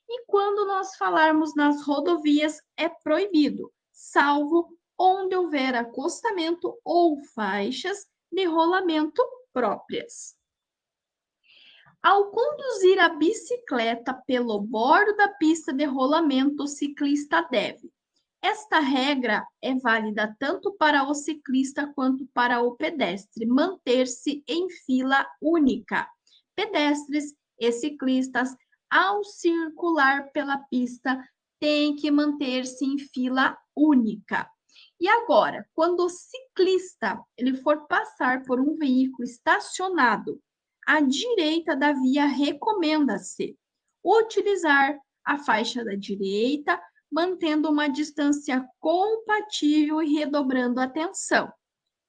e quando nós falarmos nas rodovias, é proibido, salvo onde houver acostamento ou faixas de rolamento próprias. Ao conduzir a bicicleta pelo bordo da pista de rolamento, o ciclista deve. Esta regra é válida tanto para o ciclista quanto para o pedestre, manter-se em fila única. Pedestres e ciclistas, ao circular pela pista, têm que manter-se em fila única. E agora, quando o ciclista ele for passar por um veículo estacionado à direita da via, recomenda-se utilizar a faixa da direita, mantendo uma distância compatível e redobrando a atenção.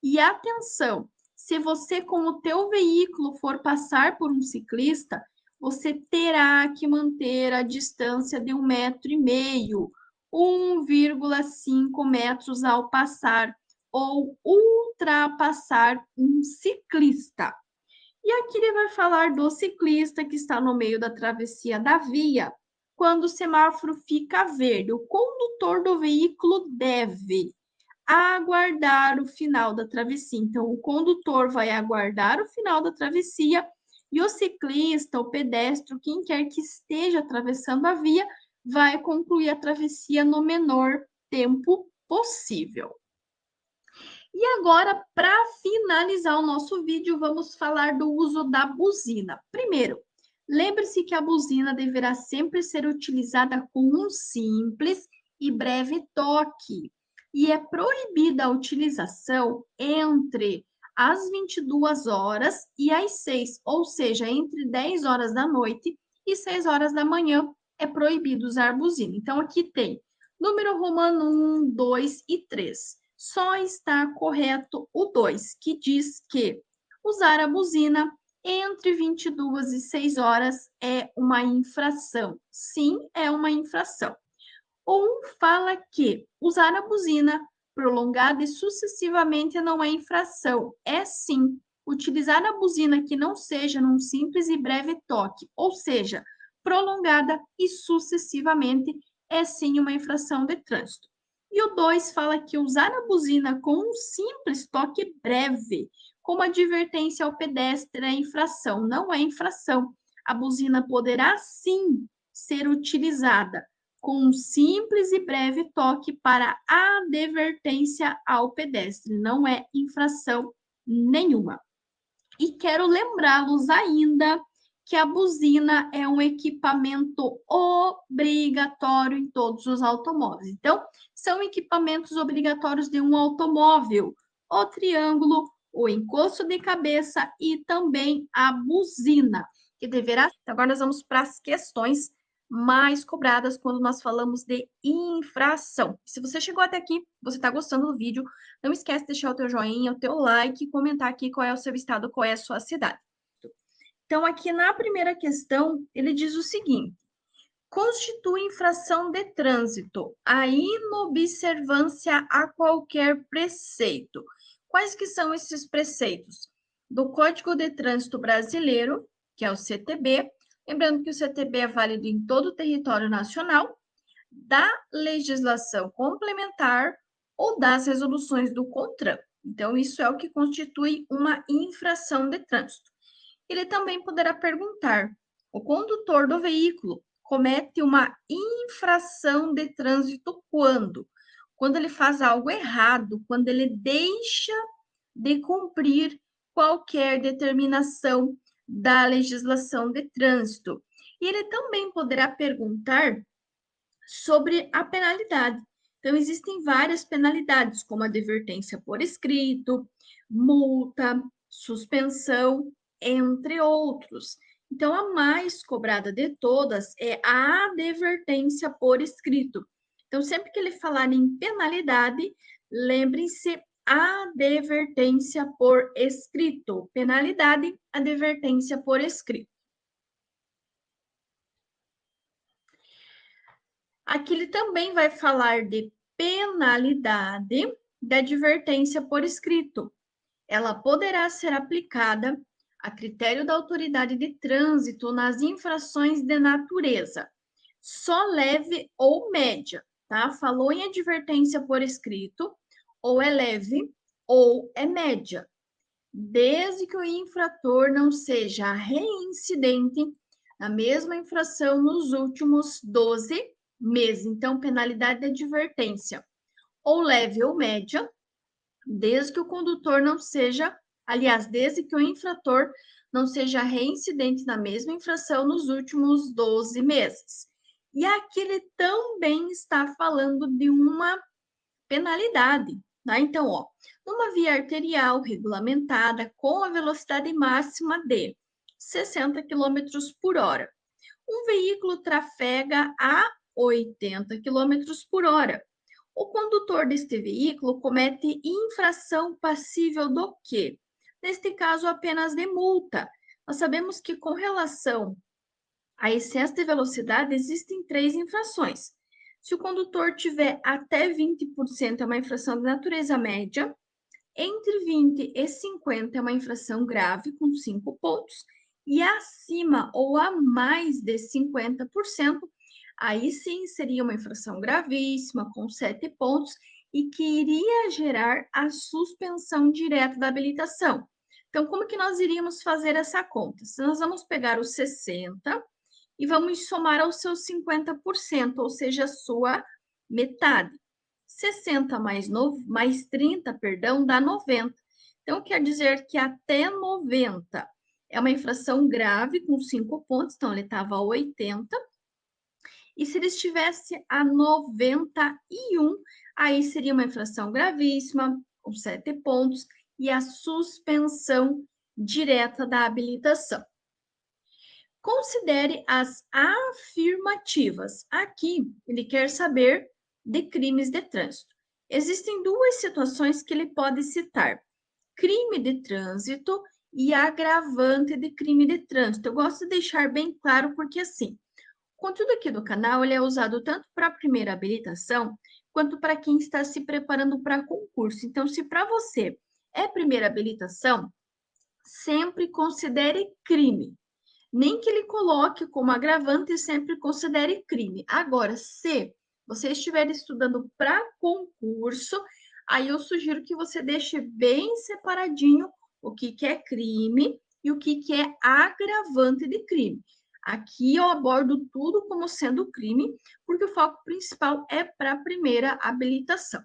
E atenção, se você com o teu veículo for passar por um ciclista, você terá que manter a distância de 1,5 m, 1,5 metros ao passar ou ultrapassar um ciclista. E aqui ele vai falar do ciclista que está no meio da travessia da via. Quando o semáforo fica verde, o condutor do veículo deve aguardar o final da travessia. Então, o condutor vai aguardar o final da travessia e o ciclista, o pedestre, quem quer que esteja atravessando a via, vai concluir a travessia no menor tempo possível. E agora, para finalizar o nosso vídeo, vamos falar do uso da buzina. Primeiro, lembre-se que a buzina deverá sempre ser utilizada com um simples e breve toque. E é proibida a utilização entre as 22 horas e as 6, ou seja, entre 10 horas da noite e 6 horas da manhã é proibido usar buzina. Então, aqui tem número romano 1, 2 e 3. Só está correto o 2, que diz que usar a buzina entre 22 e 6 horas é uma infração. Sim, é uma infração. O 1 fala que usar a buzina prolongada e sucessivamente não é infração. É sim. Utilizar a buzina que não seja num simples e breve toque, ou seja, prolongada e sucessivamente, é sim uma infração de trânsito. E o 2 fala que usar a buzina com um simples toque breve, como advertência ao pedestre, é infração. Não é infração. A buzina poderá sim ser utilizada com um simples e breve toque para advertência ao pedestre. Não é infração nenhuma. E quero lembrá-los ainda que a buzina é um equipamento obrigatório em todos os automóveis. Então, são equipamentos obrigatórios de um automóvel: o triângulo, o encosto de cabeça e também a buzina, que deverá... Agora nós vamos para as questões mais cobradas quando nós falamos de infração. Se você chegou até aqui, você está gostando do vídeo, não esquece de deixar o teu joinha, o teu like, comentar aqui qual é o seu estado, qual é a sua cidade. Então, aqui na primeira questão, ele diz o seguinte: constitui infração de trânsito a inobservância a qualquer preceito. Quais que são esses preceitos? Do Código de Trânsito Brasileiro, que é o CTB, lembrando que o CTB é válido em todo o território nacional, da legislação complementar ou das resoluções do CONTRAN. Então, isso é o que constitui uma infração de trânsito. Ele também poderá perguntar: o condutor do veículo comete uma infração de trânsito quando? Quando ele faz algo errado, quando ele deixa de cumprir qualquer determinação da legislação de trânsito. E ele também poderá perguntar sobre a penalidade. Então, existem várias penalidades, como advertência por escrito, multa, suspensão, entre outros. Então, a mais cobrada de todas é a advertência por escrito. Então, sempre que ele falar em penalidade, lembrem-se advertência por escrito. Penalidade, advertência por escrito. Aqui ele também vai falar de penalidade da advertência por escrito. Ela poderá ser aplicada a critério da autoridade de trânsito nas infrações de natureza, só leve ou média, tá? Falou em advertência por escrito, ou é leve ou é média, desde que o infrator não seja reincidente na mesma infração nos últimos 12 meses. Então, penalidade de advertência, ou leve ou média, desde que o condutor não seja, aliás, desde que o infrator não seja reincidente na mesma infração nos últimos 12 meses. E aqui ele também está falando de uma penalidade, tá? Então, ó, numa via arterial regulamentada com a velocidade máxima de 60 km por hora, um veículo trafega a 80 km por hora. O condutor deste veículo comete infração passível do quê? Neste caso, apenas de multa. Nós sabemos que, com relação a excesso de velocidade, existem 3 infrações. Se o condutor tiver até 20%, é uma infração de natureza média. Entre 20 e 50 é uma infração grave, com 5 pontos. E acima ou a mais de 50%, aí sim seria uma infração gravíssima, com 7 pontos, e que iria gerar a suspensão direta da habilitação. Então, como que nós iríamos fazer essa conta? Se nós vamos pegar os 60 e vamos somar aos seus 50%, ou seja, a sua metade. 60 mais 30, perdão, dá 90. Então, quer dizer que até 90 é uma infração grave, com 5 pontos, então ele estava a 80. E se ele estivesse a 91, aí seria uma infração gravíssima, com 7 pontos, e a suspensão direta da habilitação. Considere as afirmativas. Aqui, ele quer saber de crimes de trânsito. Existem 2 situações que ele pode citar: crime de trânsito e agravante de crime de trânsito. Eu gosto de deixar bem claro porque, assim, o conteúdo aqui do canal ele é usado tanto para a primeira habilitação, quanto para quem está se preparando para concurso. Então, se para você é primeira habilitação, sempre considere crime. Nem que ele coloque como agravante, sempre considere crime. Agora, se você estiver estudando para concurso, aí eu sugiro que você deixe bem separadinho o que é crime e o que é agravante de crime. Aqui eu abordo tudo como sendo crime, porque o foco principal é para a primeira habilitação.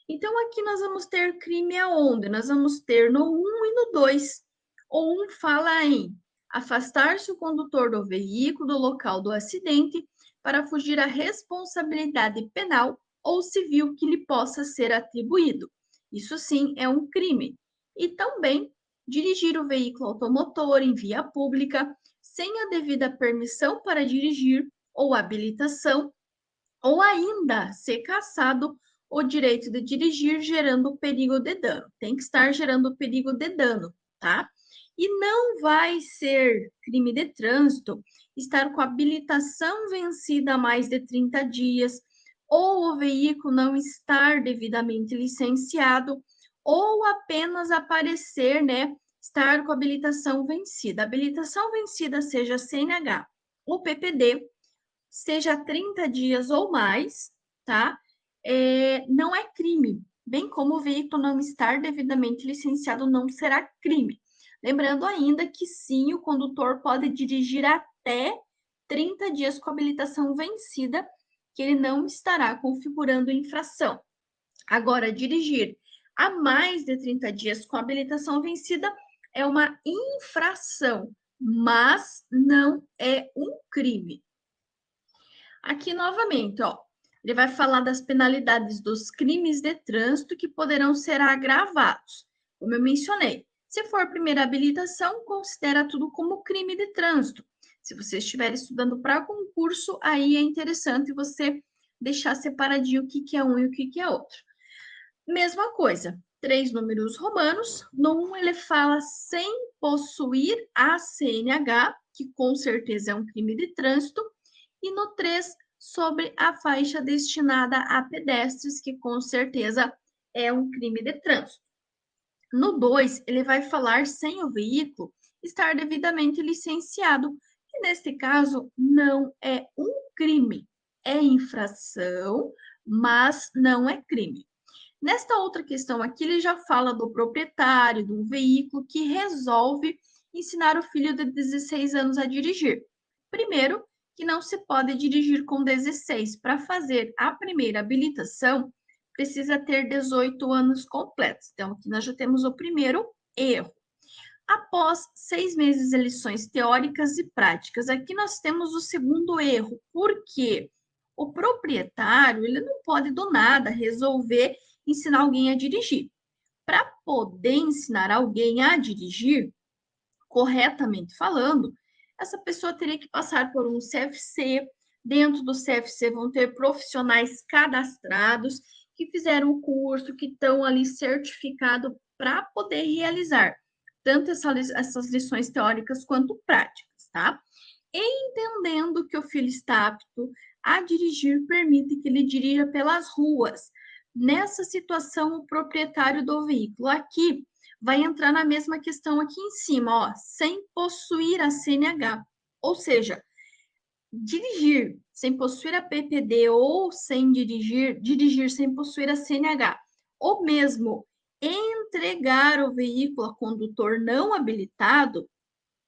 Então, aqui nós vamos ter crime aonde? Nós vamos ter no 1 e no 2. O 1 fala em afastar-se o condutor do veículo do local do acidente para fugir à responsabilidade penal ou civil que lhe possa ser atribuído. Isso sim é um crime. E também dirigir o veículo automotor em via pública sem a devida permissão para dirigir ou habilitação, ou ainda ser cassado o direito de dirigir gerando perigo de dano. Tem que estar gerando perigo de dano, tá? E não vai ser crime de trânsito estar com a habilitação vencida há mais de 30 dias, ou o veículo não estar devidamente licenciado, ou apenas aparecer, né, estar com a habilitação vencida. A habilitação vencida, seja CNH ou PPD, seja 30 dias ou mais, tá? Não é crime, bem como o veículo não estar devidamente licenciado não será crime. Lembrando ainda que sim, o condutor pode dirigir até 30 dias com a habilitação vencida, que ele não estará configurando infração. Agora, dirigir há mais de 30 dias com a habilitação vencida é uma infração, mas não é um crime. Aqui, novamente, ó, ele vai falar das penalidades dos crimes de trânsito que poderão ser agravados. Como eu mencionei, se for primeira habilitação, considera tudo como crime de trânsito. Se você estiver estudando para concurso, aí é interessante você deixar separadinho o que é um e o que é outro. Mesma coisa, 3 números romanos. No 1, ele fala sem possuir a CNH, que com certeza é um crime de trânsito. E no 3, sobre a faixa destinada a pedestres, que com certeza é um crime de trânsito. No 2, ele vai falar sem o veículo estar devidamente licenciado, que neste caso não é um crime, é infração, mas não é crime. Nesta outra questão aqui, ele já fala do proprietário de um veículo que resolve ensinar o filho de 16 anos a dirigir. Primeiro, que não se pode dirigir com 16. Para fazer a primeira habilitação, precisa ter 18 anos completos. Então, aqui nós já temos o primeiro erro. Após 6 meses de lições teóricas e práticas, aqui nós temos o segundo erro, porque o proprietário, ele não pode do nada resolver ensinar alguém a dirigir. Para poder ensinar alguém a dirigir, corretamente falando, essa pessoa teria que passar por um CFC. Dentro do CFC vão ter profissionais cadastrados que fizeram o curso, que estão ali certificados para poder realizar tanto essas lições teóricas quanto práticas, tá? Entendendo que o filho está apto a dirigir, permite que ele dirija pelas ruas. Nessa situação, o proprietário do veículo aqui vai entrar na mesma questão aqui em cima, ó, sem possuir a CNH. Ou seja, dirigir sem possuir a PPD ou sem dirigir sem possuir a CNH, ou mesmo entregar o veículo a condutor não habilitado,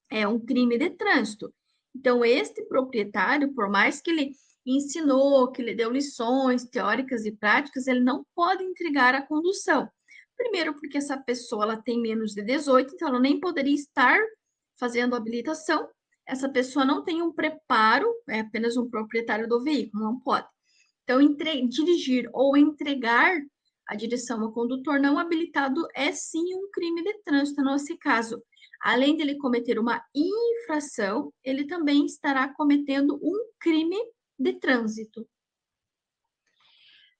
é um crime de trânsito. Então, este proprietário, por mais que ele ensinou, que ele deu lições teóricas e práticas, ele não pode entregar a condução. Primeiro, porque essa pessoa ela tem menos de 18, então ela nem poderia estar fazendo habilitação. Essa pessoa não tem um preparo, é apenas um proprietário do veículo, não pode. Então, dirigir ou entregar a direção ao condutor não habilitado é sim um crime de trânsito. Nesse caso, além de ele cometer uma infração, ele também estará cometendo um crime de trânsito.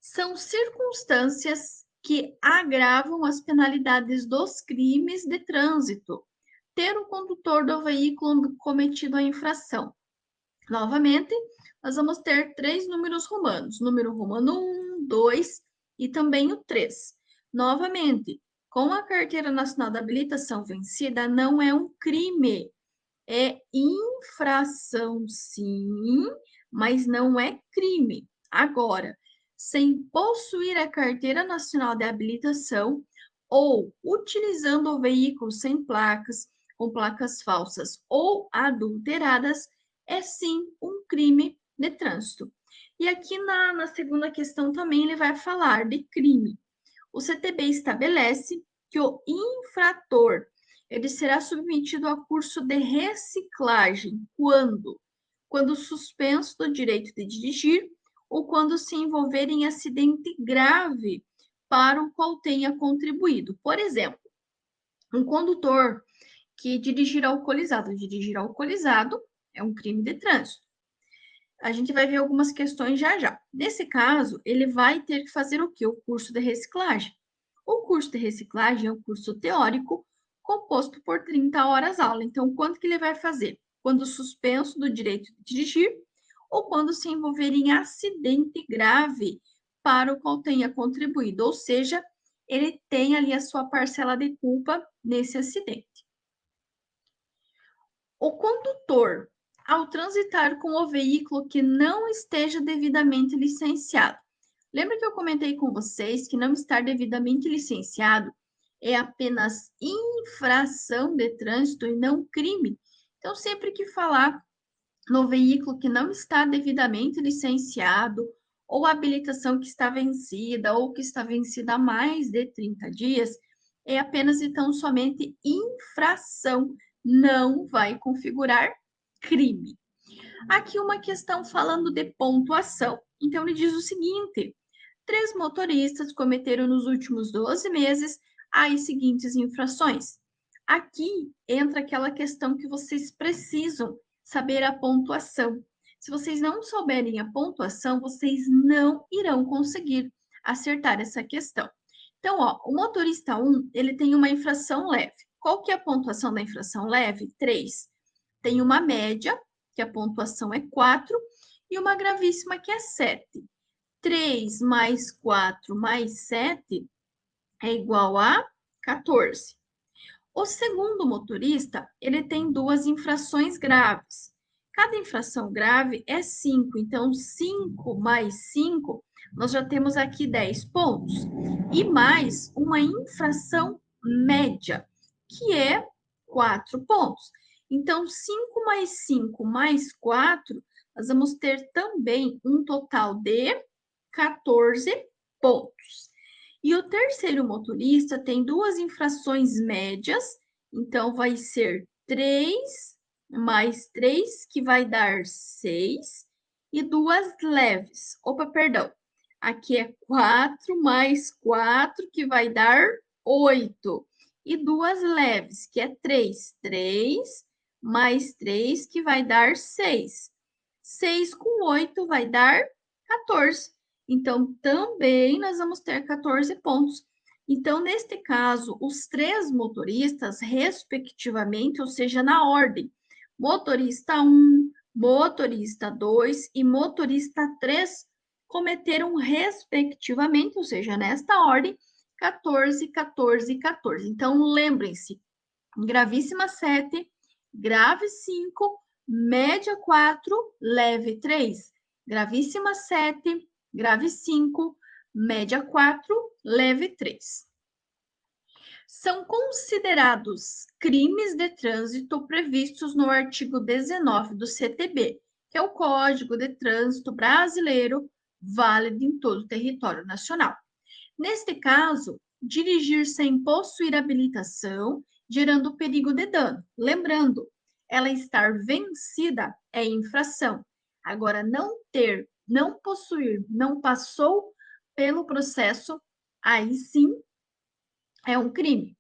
São circunstâncias que agravam as penalidades dos crimes de trânsito. Ter o condutor do veículo cometido a infração. Novamente, nós vamos ter 3 números romanos. Número romano 1, 2 e também o 3. Novamente, com a Carteira Nacional da Habilitação vencida, não é um crime. É infração, sim, mas não é crime. Agora, sem possuir a Carteira Nacional de Habilitação ou utilizando o veículo sem placas, com placas falsas ou adulteradas, é sim um crime de trânsito. E aqui na segunda questão também ele vai falar de crime. O CTB estabelece que o infrator ele será submetido a curso de reciclagem quando? Quando suspenso do direito de dirigir ou quando se envolver em acidente grave para o qual tenha contribuído. Por exemplo, um condutor que dirigir alcoolizado. Dirigir alcoolizado é um crime de trânsito. A gente vai ver algumas questões já já. Nesse caso, ele vai ter que fazer o quê? O curso de reciclagem. O curso de reciclagem é um curso teórico composto por 30 horas aula. Então, quanto que ele vai fazer? Quando suspenso do direito de dirigir ou quando se envolver em acidente grave para o qual tenha contribuído, ou seja, ele tem ali a sua parcela de culpa nesse acidente. O condutor, ao transitar com o veículo que não esteja devidamente licenciado. Lembra que eu comentei com vocês que não estar devidamente licenciado é apenas infração de trânsito e não crime? Então, sempre que falar no veículo que não está devidamente licenciado, ou a habilitação que está vencida, ou que está vencida há mais de 30 dias, é apenas então somente infração, não vai configurar crime. Aqui uma questão falando de pontuação. Então, ele diz o seguinte: 3 motoristas cometeram nos últimos 12 meses as seguintes infrações. Aqui entra aquela questão que vocês precisam saber a pontuação. Se vocês não souberem a pontuação, vocês não irão conseguir acertar essa questão. Então, ó, o motorista 1, ele tem uma infração leve. Qual que é a pontuação da infração leve? 3. Tem uma média, que a pontuação é 4, e uma gravíssima, que é 7. 3 mais 4 mais 7 é igual a 14. O segundo motorista, ele tem 2 infrações graves. Cada infração grave é 5, então 5 mais 5, nós já temos aqui 10 pontos. E mais uma infração média, que é 4 pontos. Então, 5 mais 5 mais 4, nós vamos ter também um total de 14 pontos. E o terceiro motorista tem 2 infrações médias, então vai ser 3 mais 3, que vai dar 6, e 2 leves. Opa, perdão. Aqui é 4 mais 4, que vai dar 8. E 2 leves, que é 3. 3 mais 3, que vai dar 6. 6 com 8 vai dar 14. Então, também nós vamos ter 14 pontos. Então, neste caso, os 3 motoristas, respectivamente, ou seja, na ordem, motorista 1, motorista 2 e motorista 3, cometeram, respectivamente, ou seja, nesta ordem, 14, 14 e 14. Então, lembrem-se, gravíssima 7, grave 5, média 4, leve 3. Gravíssima 7, grave 5, média 4, leve 3. São considerados crimes de trânsito previstos no artigo 19 do CTB, que é o Código de Trânsito Brasileiro, válido em todo o território nacional. Neste caso, dirigir sem possuir habilitação, gerando perigo de dano. Lembrando, ela estar vencida é infração. Agora, não ter, não possuir, não passou pelo processo, aí sim é um crime.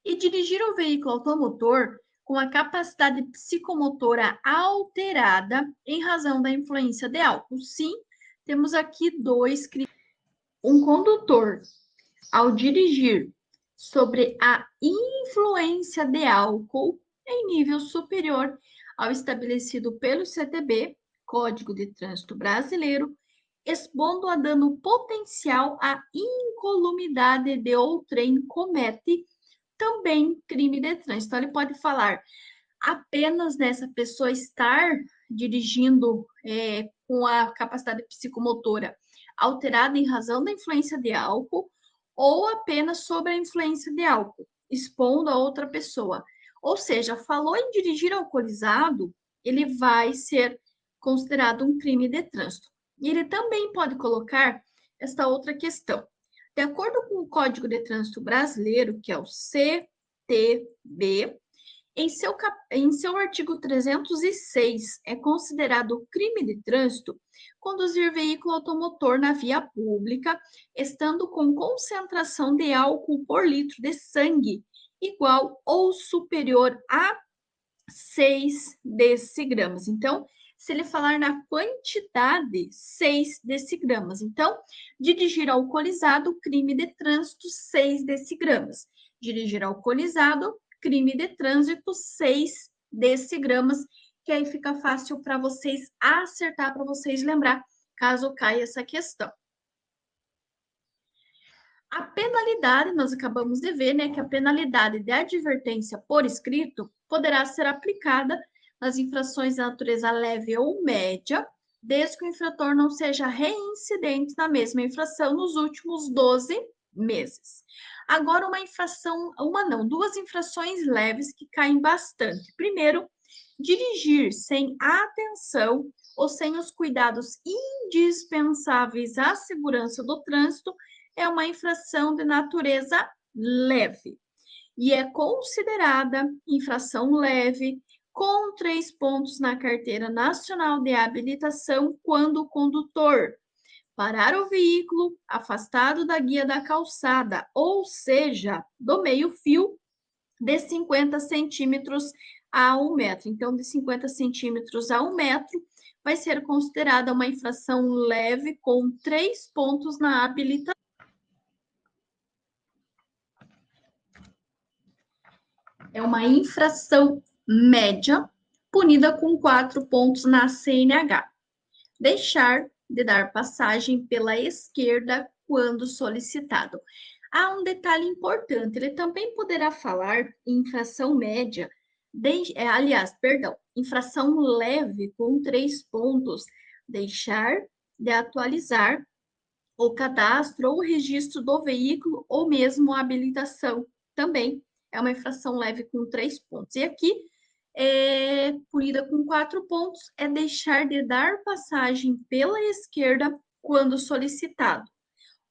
E dirigir o veículo automotor com a capacidade psicomotora alterada em razão da influência de álcool. Sim, temos aqui 2 crimes. Um condutor, ao dirigir sobre a influência de álcool em nível superior ao estabelecido pelo CTB, Código de Trânsito Brasileiro, expondo a dano potencial à incolumidade de outrem, comete também crime de trânsito. Então, ele pode falar apenas dessa pessoa estar dirigindo com a capacidade psicomotora alterada em razão da influência de álcool, ou apenas sobre a influência de álcool, expondo a outra pessoa. Ou seja, falou em dirigir alcoolizado, ele vai ser considerado um crime de trânsito. E ele também pode colocar esta outra questão. De acordo com o Código de Trânsito Brasileiro, que é o CTB, em seu artigo 306, é considerado crime de trânsito conduzir veículo automotor na via pública, estando com concentração de álcool por litro de sangue igual ou superior a 6 decigramas. Então, se ele falar na quantidade, 6 decigramas. Então, dirigir alcoolizado, crime de trânsito, 6 decigramas. Dirigir alcoolizado, crime de trânsito, 6 decigramas, que aí fica fácil para vocês acertar, para vocês lembrar, caso caia essa questão. A penalidade, nós acabamos de ver, né, que a penalidade de advertência por escrito poderá ser aplicada nas infrações de natureza leve ou média, desde que o infrator não seja reincidente na mesma infração nos últimos 12 meses. Agora, duas infrações leves que caem bastante. Primeiro, Dirigir sem atenção ou sem os cuidados indispensáveis à segurança do trânsito é uma infração de natureza leve e é considerada infração leve com 3 pontos na Carteira Nacional de Habilitação quando o condutor parar o veículo afastado da guia da calçada, ou seja, do meio-fio, de 50 centímetros a 1 metro. Então, de 50 centímetros a 1 metro, vai ser considerada uma infração leve com 3 pontos na habilitação. É uma infração média, punida com 4 pontos na CNH. Deixar de dar passagem pela esquerda quando solicitado. Há um detalhe importante, ele também poderá falar em infração média, infração leve com 3 pontos, deixar de atualizar o cadastro ou o registro do veículo ou mesmo a habilitação. Também é uma infração leve com 3 pontos. E aqui punida com 4 pontos, é deixar de dar passagem pela esquerda quando solicitado.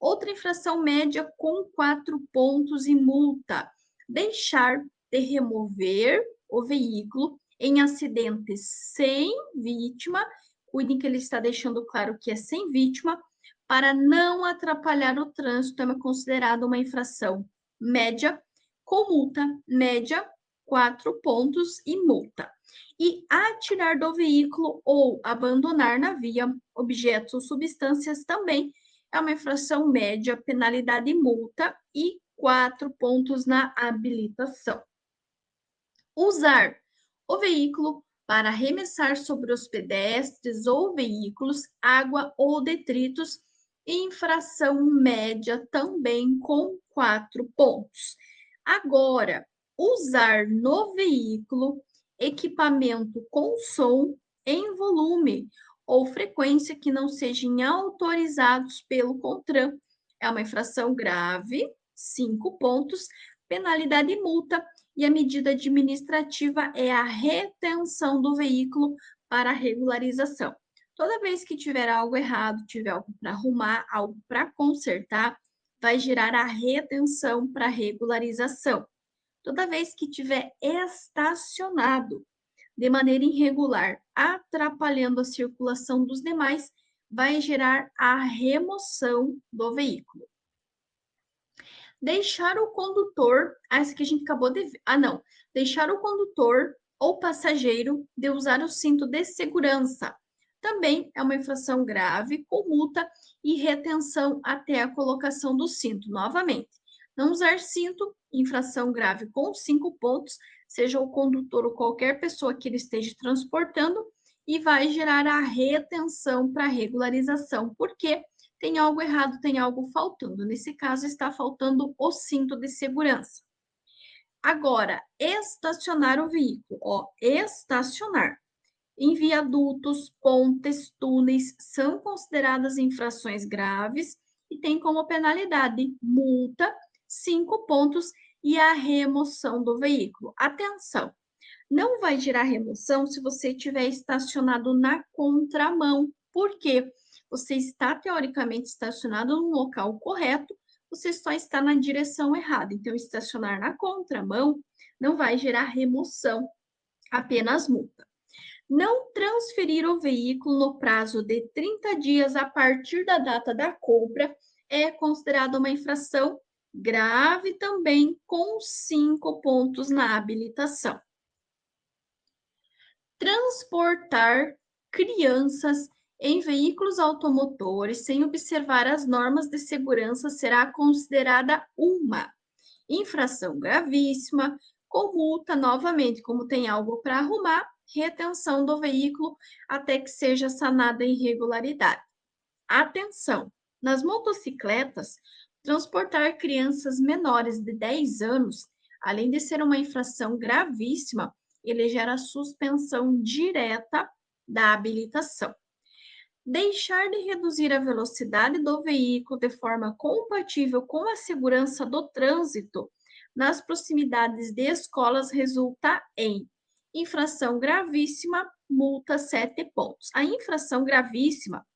Outra infração média com 4 pontos e multa, deixar de remover o veículo em acidentes sem vítima, cuidem que ele está deixando claro que é sem vítima, para não atrapalhar o trânsito, é considerado uma infração média, com multa média 4 pontos e multa. E atirar do veículo ou abandonar na via objetos ou substâncias também é uma infração média, penalidade e multa e 4 pontos na habilitação. Usar o veículo para arremessar sobre os pedestres ou veículos água ou detritos, infração média também com 4 pontos. Agora, usar no veículo equipamento com som em volume ou frequência que não sejam autorizados pelo CONTRAN. É uma infração grave, 5 pontos, penalidade e multa, e a medida administrativa é a retenção do veículo para regularização. Toda vez que tiver algo errado, tiver algo para arrumar, algo para consertar, vai gerar a retenção para regularização. Toda vez que tiver estacionado de maneira irregular, atrapalhando a circulação dos demais, vai gerar a remoção do veículo. Deixar o condutor, essa que a gente acabou de ver, deixar o condutor ou passageiro de usar o cinto de segurança. Também é uma infração grave, com multa e retenção até a colocação do cinto. Novamente, não usar cinto, infração grave com 5 pontos, seja o condutor ou qualquer pessoa que ele esteja transportando, e vai gerar a retenção para regularização. Por quê? Tem algo errado, tem algo faltando. Nesse caso, está faltando o cinto de segurança. Agora, estacionar o veículo. Estacionar. Em viadutos, pontes, túneis, são consideradas infrações graves e tem como penalidade multa, 5 pontos e a remoção do veículo. Atenção, não vai gerar remoção se você estiver estacionado na contramão. Por quê? Você está teoricamente estacionado no local correto, você só está na direção errada. Então, estacionar na contramão não vai gerar remoção, apenas multa. Não transferir o veículo no prazo de 30 dias a partir da data da compra é considerado uma infração grave também, com 5 pontos na habilitação. Transportar crianças em veículos automotores sem observar as normas de segurança será considerada uma infração gravíssima, com multa novamente, como tem algo para arrumar, retenção do veículo até que seja sanada a irregularidade. Atenção! Nas motocicletas, transportar crianças menores de 10 anos, além de ser uma infração gravíssima, ele gera suspensão direta da habilitação. Deixar de reduzir a velocidade do veículo de forma compatível com a segurança do trânsito nas proximidades de escolas resulta em Infração gravíssima, multa 7 pontos. A infração gravíssima,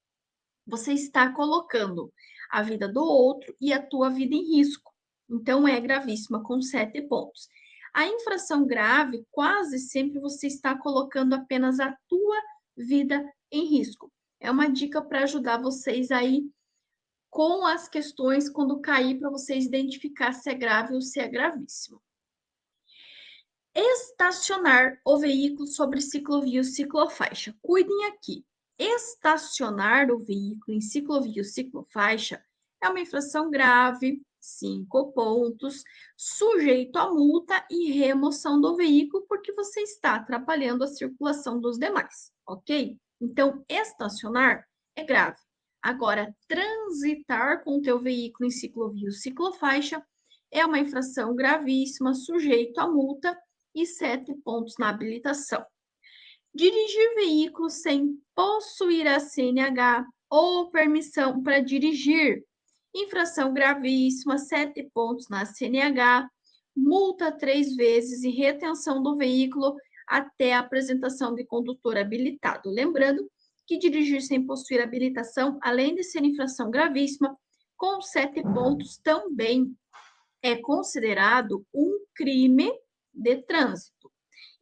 você está colocando a vida do outro e a tua vida em risco. Então, é gravíssima com 7 pontos. A infração grave, quase sempre você está colocando apenas a tua vida em risco. É uma dica para ajudar vocês aí com as questões quando cair, para vocês identificar se é grave ou se é gravíssimo. Estacionar o veículo sobre ciclovia ou ciclofaixa. Cuidem aqui. Estacionar o veículo em ciclovia ou ciclofaixa é uma infração grave, 5 pontos, sujeito a multa e remoção do veículo, porque você está atrapalhando a circulação dos demais, ok? Então, estacionar é grave. Agora, transitar com o teu veículo em ciclovia ou ciclofaixa é uma infração gravíssima, sujeito a multa e 7 pontos na habilitação. Dirigir veículo sem possuir a CNH ou permissão para dirigir. Infração gravíssima, 7 pontos na CNH, multa 3 vezes e retenção do veículo até a apresentação de condutor habilitado. Lembrando que dirigir sem possuir habilitação, além de ser infração gravíssima, com 7 pontos também é considerado um crime de trânsito.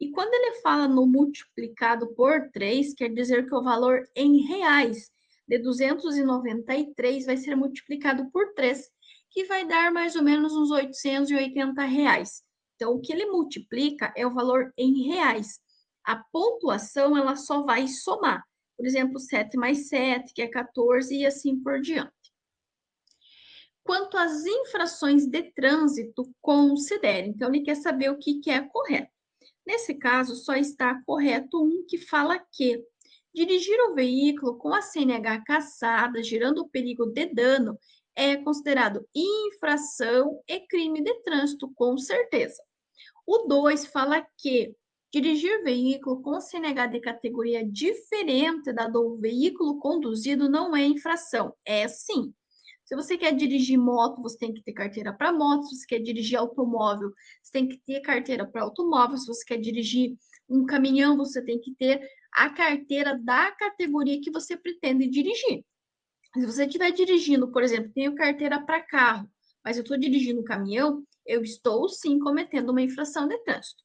E quando ele fala no multiplicado por 3, quer dizer que o valor em reais de 293 vai ser multiplicado por 3, que vai dar mais ou menos uns 880 reais. Então, o que ele multiplica é o valor em reais. A pontuação, ela só vai somar. Por exemplo, 7 mais 7, que é 14, e assim por diante. Quanto às infrações de trânsito, considere. Então, ele quer saber o que é correto. Nesse caso, só está correto um que fala que dirigir o veículo com a CNH cassada, gerando o perigo de dano, é considerado infração e crime de trânsito, com certeza. O 2 fala que dirigir veículo com CNH de categoria diferente da do veículo conduzido não é infração. É sim. Se você quer dirigir moto, você tem que ter carteira para moto. Se você quer dirigir automóvel, você tem que ter carteira para automóvel. Se você quer dirigir um caminhão, você tem que ter a carteira da categoria que você pretende dirigir. Se você estiver dirigindo, por exemplo, tenho carteira para carro, mas eu estou dirigindo um caminhão, eu estou sim cometendo uma infração de trânsito.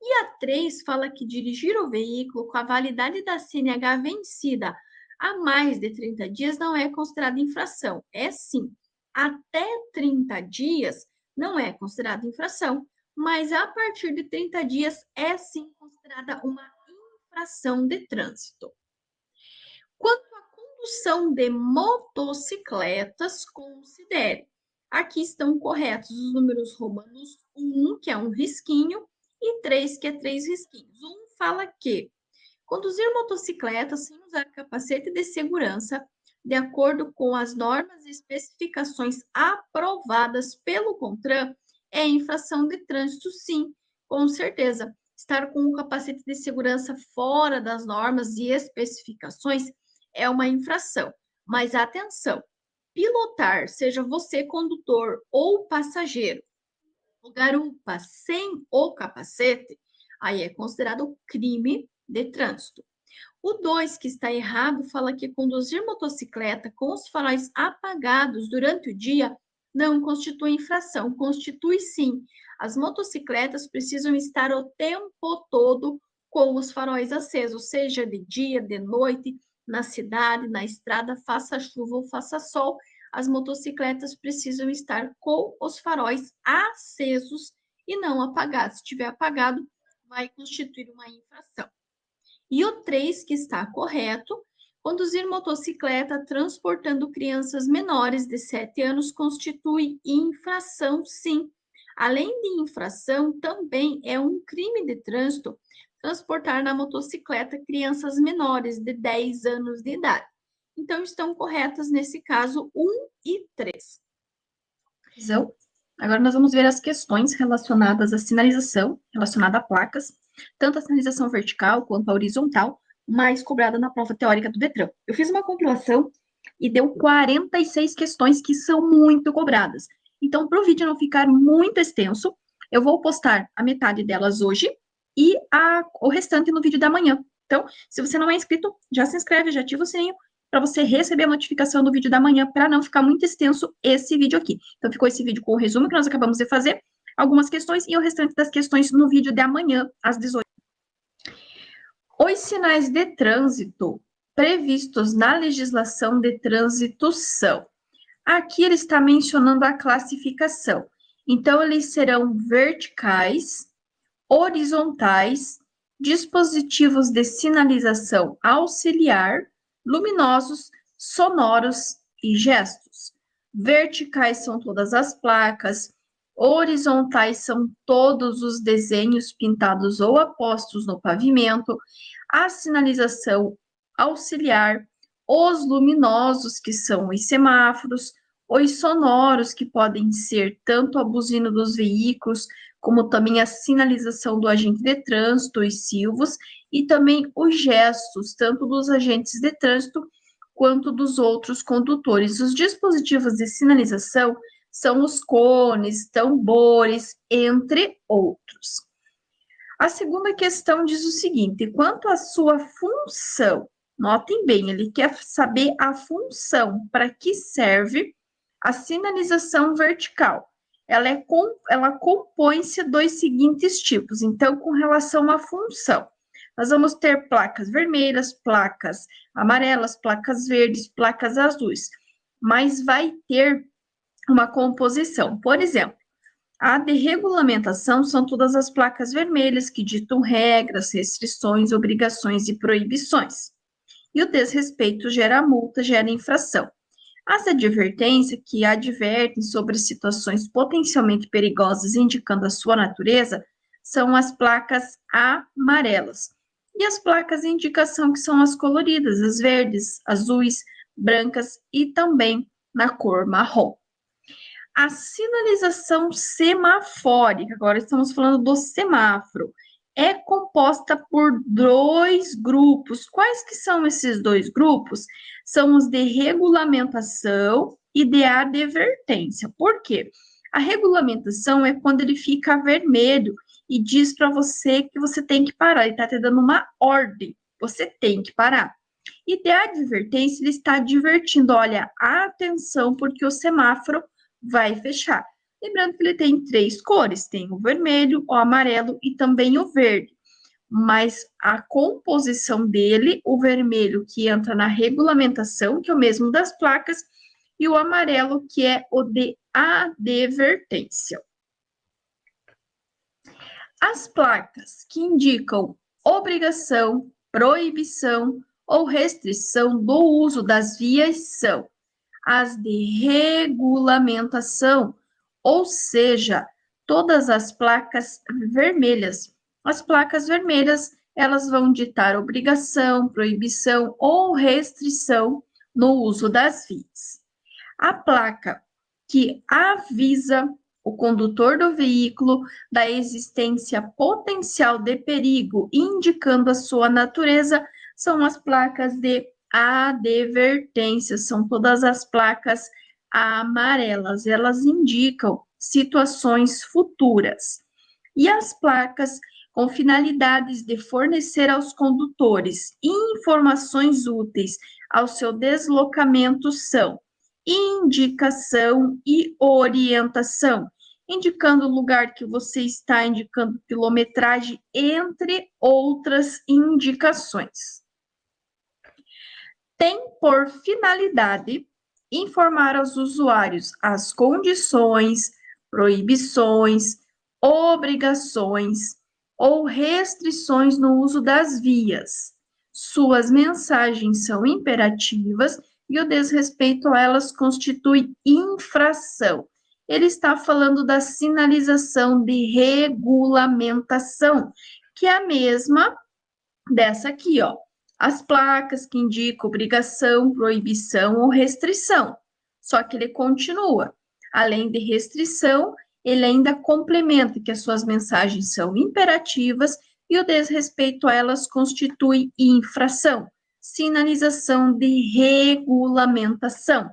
E a 3 fala que dirigir o veículo com a validade da CNH vencida há mais de 30 dias não é considerada infração. É sim. Até 30 dias não é considerada infração, mas a partir de 30 dias é sim considerada uma infração de trânsito. Quanto à condução de motocicletas, considere. Aqui estão corretos os números romanos 1, que é um risquinho, e 3, que é 3 risquinhos. 1 fala que conduzir motocicleta sem usar capacete de segurança, de acordo com as normas e especificações aprovadas pelo CONTRAN, é infração de trânsito, sim, com certeza. Estar com o capacete de segurança fora das normas e especificações é uma infração. Mas atenção, pilotar, seja você condutor ou passageiro, o garupa sem o capacete, aí é considerado crime de trânsito. O 2, que está errado, fala que conduzir motocicleta com os faróis apagados durante o dia não constitui infração. Constitui sim. As motocicletas precisam estar o tempo todo com os faróis acesos, seja de dia, de noite, na cidade, na estrada, faça chuva ou faça sol. As motocicletas precisam estar com os faróis acesos e não apagados. Se estiver apagado, vai constituir uma infração. E o 3, que está correto, conduzir motocicleta transportando crianças menores de 7 anos constitui infração, sim. Além de infração, também é um crime de trânsito transportar na motocicleta crianças menores de 10 anos de idade. Então, estão corretas nesse caso 1 e 3. Então, agora nós vamos ver as questões relacionadas à sinalização, relacionada a placas, tanto a sinalização vertical quanto a horizontal, mais cobrada na prova teórica do Detran. Eu fiz uma compilação e deu 46 questões que são muito cobradas. Então, para o vídeo não ficar muito extenso, eu vou postar a metade delas hoje e o restante no vídeo da manhã. Então, se você não é inscrito, já se inscreve, já ativa o sininho para você receber a notificação do vídeo da manhã, para não ficar muito extenso esse vídeo aqui. Então, ficou esse vídeo com o resumo que nós acabamos de fazer, algumas questões e o restante das questões no vídeo de amanhã, às 18. Os sinais de trânsito previstos na legislação de trânsito são... Aqui ele está mencionando a classificação. Então, eles serão verticais, horizontais, dispositivos de sinalização auxiliar, luminosos, sonoros e gestos. Verticais são todas as placas, horizontais são todos os desenhos pintados ou apostos no pavimento, a sinalização auxiliar, os luminosos, que são os semáforos, os sonoros, que podem ser tanto a buzina dos veículos, como também a sinalização do agente de trânsito, os silvos, e também os gestos, tanto dos agentes de trânsito quanto dos outros condutores. Os dispositivos de sinalização são os cones, tambores, entre outros. A segunda questão diz o seguinte: quanto à sua função, notem bem, ele quer saber a função, para que serve a sinalização vertical. Ela compõe-se dos seguintes tipos. Então, com relação à função, nós vamos ter placas vermelhas, placas amarelas, placas verdes, placas azuis, mas vai ter uma composição. Por exemplo, a de regulamentação são todas as placas vermelhas que ditam regras, restrições, obrigações e proibições. E o desrespeito gera multa, gera infração. As de advertência, que advertem sobre situações potencialmente perigosas, indicando a sua natureza, são as placas amarelas. E as placas de indicação, que são as coloridas, as verdes, azuis, brancas e também na cor marrom. A sinalização semafórica, agora estamos falando do semáforo, é composta por dois grupos. Quais que são esses dois grupos? São os de regulamentação e de advertência. Por quê? A regulamentação é quando ele fica vermelho e diz para você que você tem que parar. Ele está te dando uma ordem, você tem que parar. E de advertência, ele está advertindo, olha, atenção, porque o semáforo vai fechar. Lembrando que ele tem três cores, tem o vermelho, o amarelo e também o verde. Mas a composição dele, o vermelho que entra na regulamentação, que é o mesmo das placas, e o amarelo que é o de advertência. As placas que indicam obrigação, proibição ou restrição do uso das vias são as de regulamentação, ou seja, todas as placas vermelhas. As placas vermelhas, elas vão ditar obrigação, proibição ou restrição no uso das vias. A placa que avisa o condutor do veículo da existência potencial de perigo, indicando a sua natureza, são as placas de advertência, são todas as placas amarelas, elas indicam situações futuras. E as placas com finalidades de fornecer aos condutores informações úteis ao seu deslocamento são indicação e orientação, indicando o lugar que você está, indicando quilometragem, entre outras indicações. Tem por finalidade informar aos usuários as condições, proibições, obrigações ou restrições no uso das vias. Suas mensagens são imperativas e o desrespeito a elas constitui infração. Ele está falando da sinalização de regulamentação, que é a mesma dessa aqui, ó. As placas que indicam obrigação, proibição ou restrição. Só que ele continua. Além de restrição, ele ainda complementa que as suas mensagens são imperativas e o desrespeito a elas constitui infração. Sinalização de regulamentação.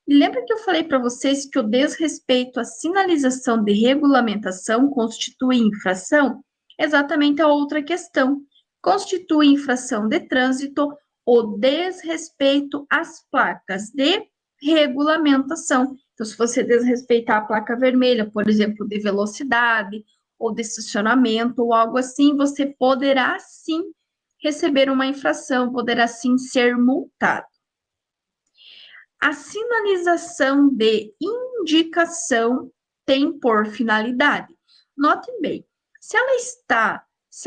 E lembra que eu falei para vocês que o desrespeito à sinalização de regulamentação constitui infração? exatamente a outra questão. Constitui infração de trânsito o desrespeito às placas de regulamentação. Então, se você desrespeitar a placa vermelha, por exemplo, de velocidade ou de estacionamento ou algo assim, você poderá sim receber uma infração, poderá sim ser multado. A sinalização de indicação tem por finalidade. Notem bem, se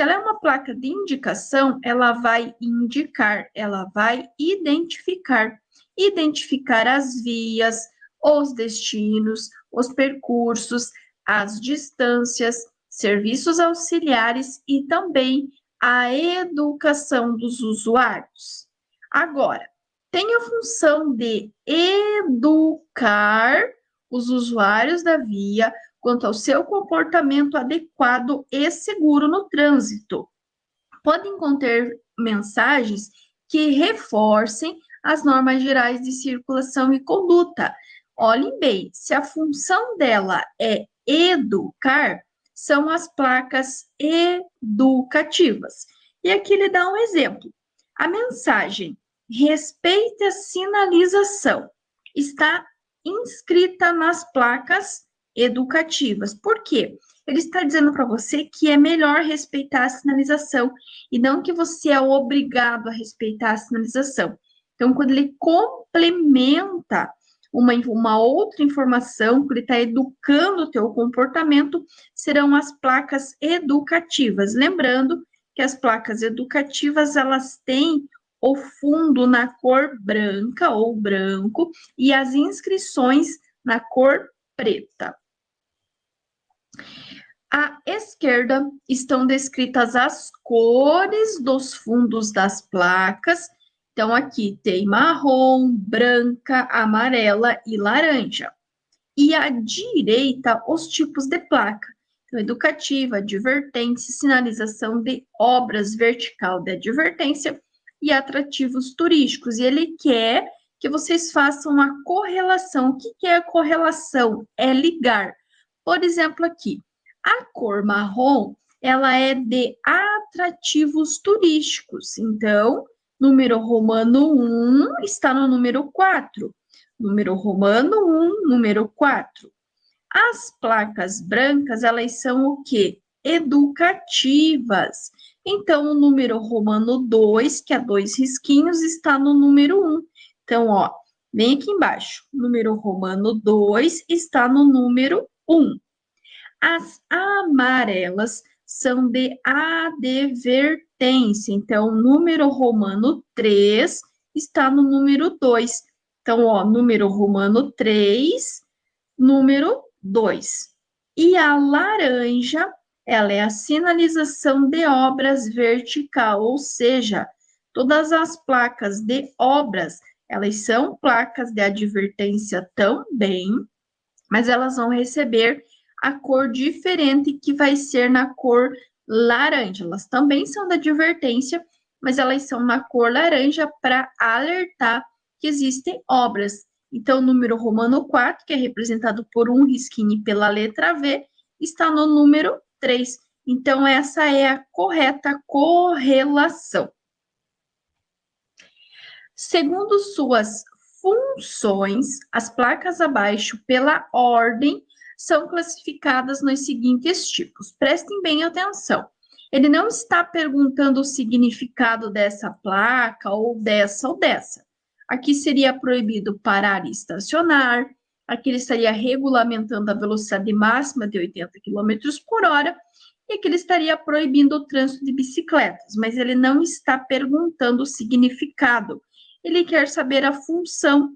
ela é uma placa de indicação, ela vai indicar, ela vai identificar as vias, os destinos, os percursos, as distâncias, serviços auxiliares e também a educação dos usuários. Agora, tem a função de educar os usuários da via quanto ao seu comportamento adequado e seguro no trânsito. Podem conter mensagens que reforcem as normas gerais de circulação e conduta. Olhem bem, se a função dela é educar, são as placas educativas. E aqui ele dá um exemplo. A mensagem respeite a sinalização está inscrita nas placas educativas. Por quê? Ele está dizendo para você que é melhor respeitar a sinalização e não que você é obrigado a respeitar a sinalização. Então, quando ele complementa uma outra informação, que ele está educando o teu comportamento, serão as placas educativas. Lembrando que as placas educativas, elas têm o fundo na cor branca ou branco e as inscrições na cor preta. À esquerda estão descritas as cores dos fundos das placas. Então, aqui tem marrom, branca, amarela e laranja. E à direita, os tipos de placa. Então, educativa, advertência, sinalização de obras, vertical de advertência e atrativos turísticos. E ele quer que vocês façam a correlação. O que é a correlação? É ligar. Por exemplo, aqui, a cor marrom, ela é de atrativos turísticos. Então, número romano 1 está no número 4. Número romano 1, número 4. As placas brancas, elas são o quê? Educativas. Então, o número romano 2, que é 2 risquinhos, está no número 1. Então, ó, vem aqui embaixo. Número romano 2 está no número 1. As amarelas são de advertência. Então, o número romano 3 está no número 2. Então, ó, número romano 3, número 2. E a laranja, ela é a sinalização de obras vertical, ou seja, todas as placas de obras, elas são placas de advertência também, mas elas vão receber a cor diferente, que vai ser na cor laranja. Elas também são da advertência, mas elas são na cor laranja para alertar que existem obras. Então, o número romano 4, que é representado por um risquinho e pela letra V, está no número 3. Então, essa é a correta correlação. Segundo suas funções, as placas abaixo, pela ordem, são classificadas nos seguintes tipos. Prestem bem atenção. Ele não está perguntando o significado dessa placa ou dessa ou dessa. Aqui seria proibido parar e estacionar. Aqui ele estaria regulamentando a velocidade máxima de 80 km por hora. E aqui ele estaria proibindo o trânsito de bicicletas. Mas ele não está perguntando o significado. Ele quer saber a função.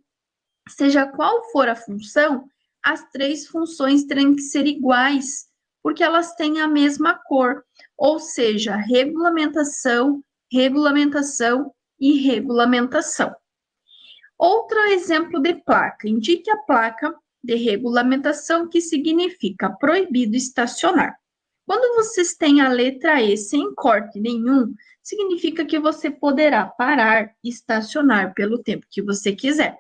Seja qual for a função, as três funções terão que ser iguais, porque elas têm a mesma cor, ou seja, regulamentação, regulamentação e regulamentação. Outro exemplo de placa, indique a placa de regulamentação, que significa proibido estacionar. Quando vocês têm a letra E sem corte nenhum, significa que você poderá parar e estacionar pelo tempo que você quiser.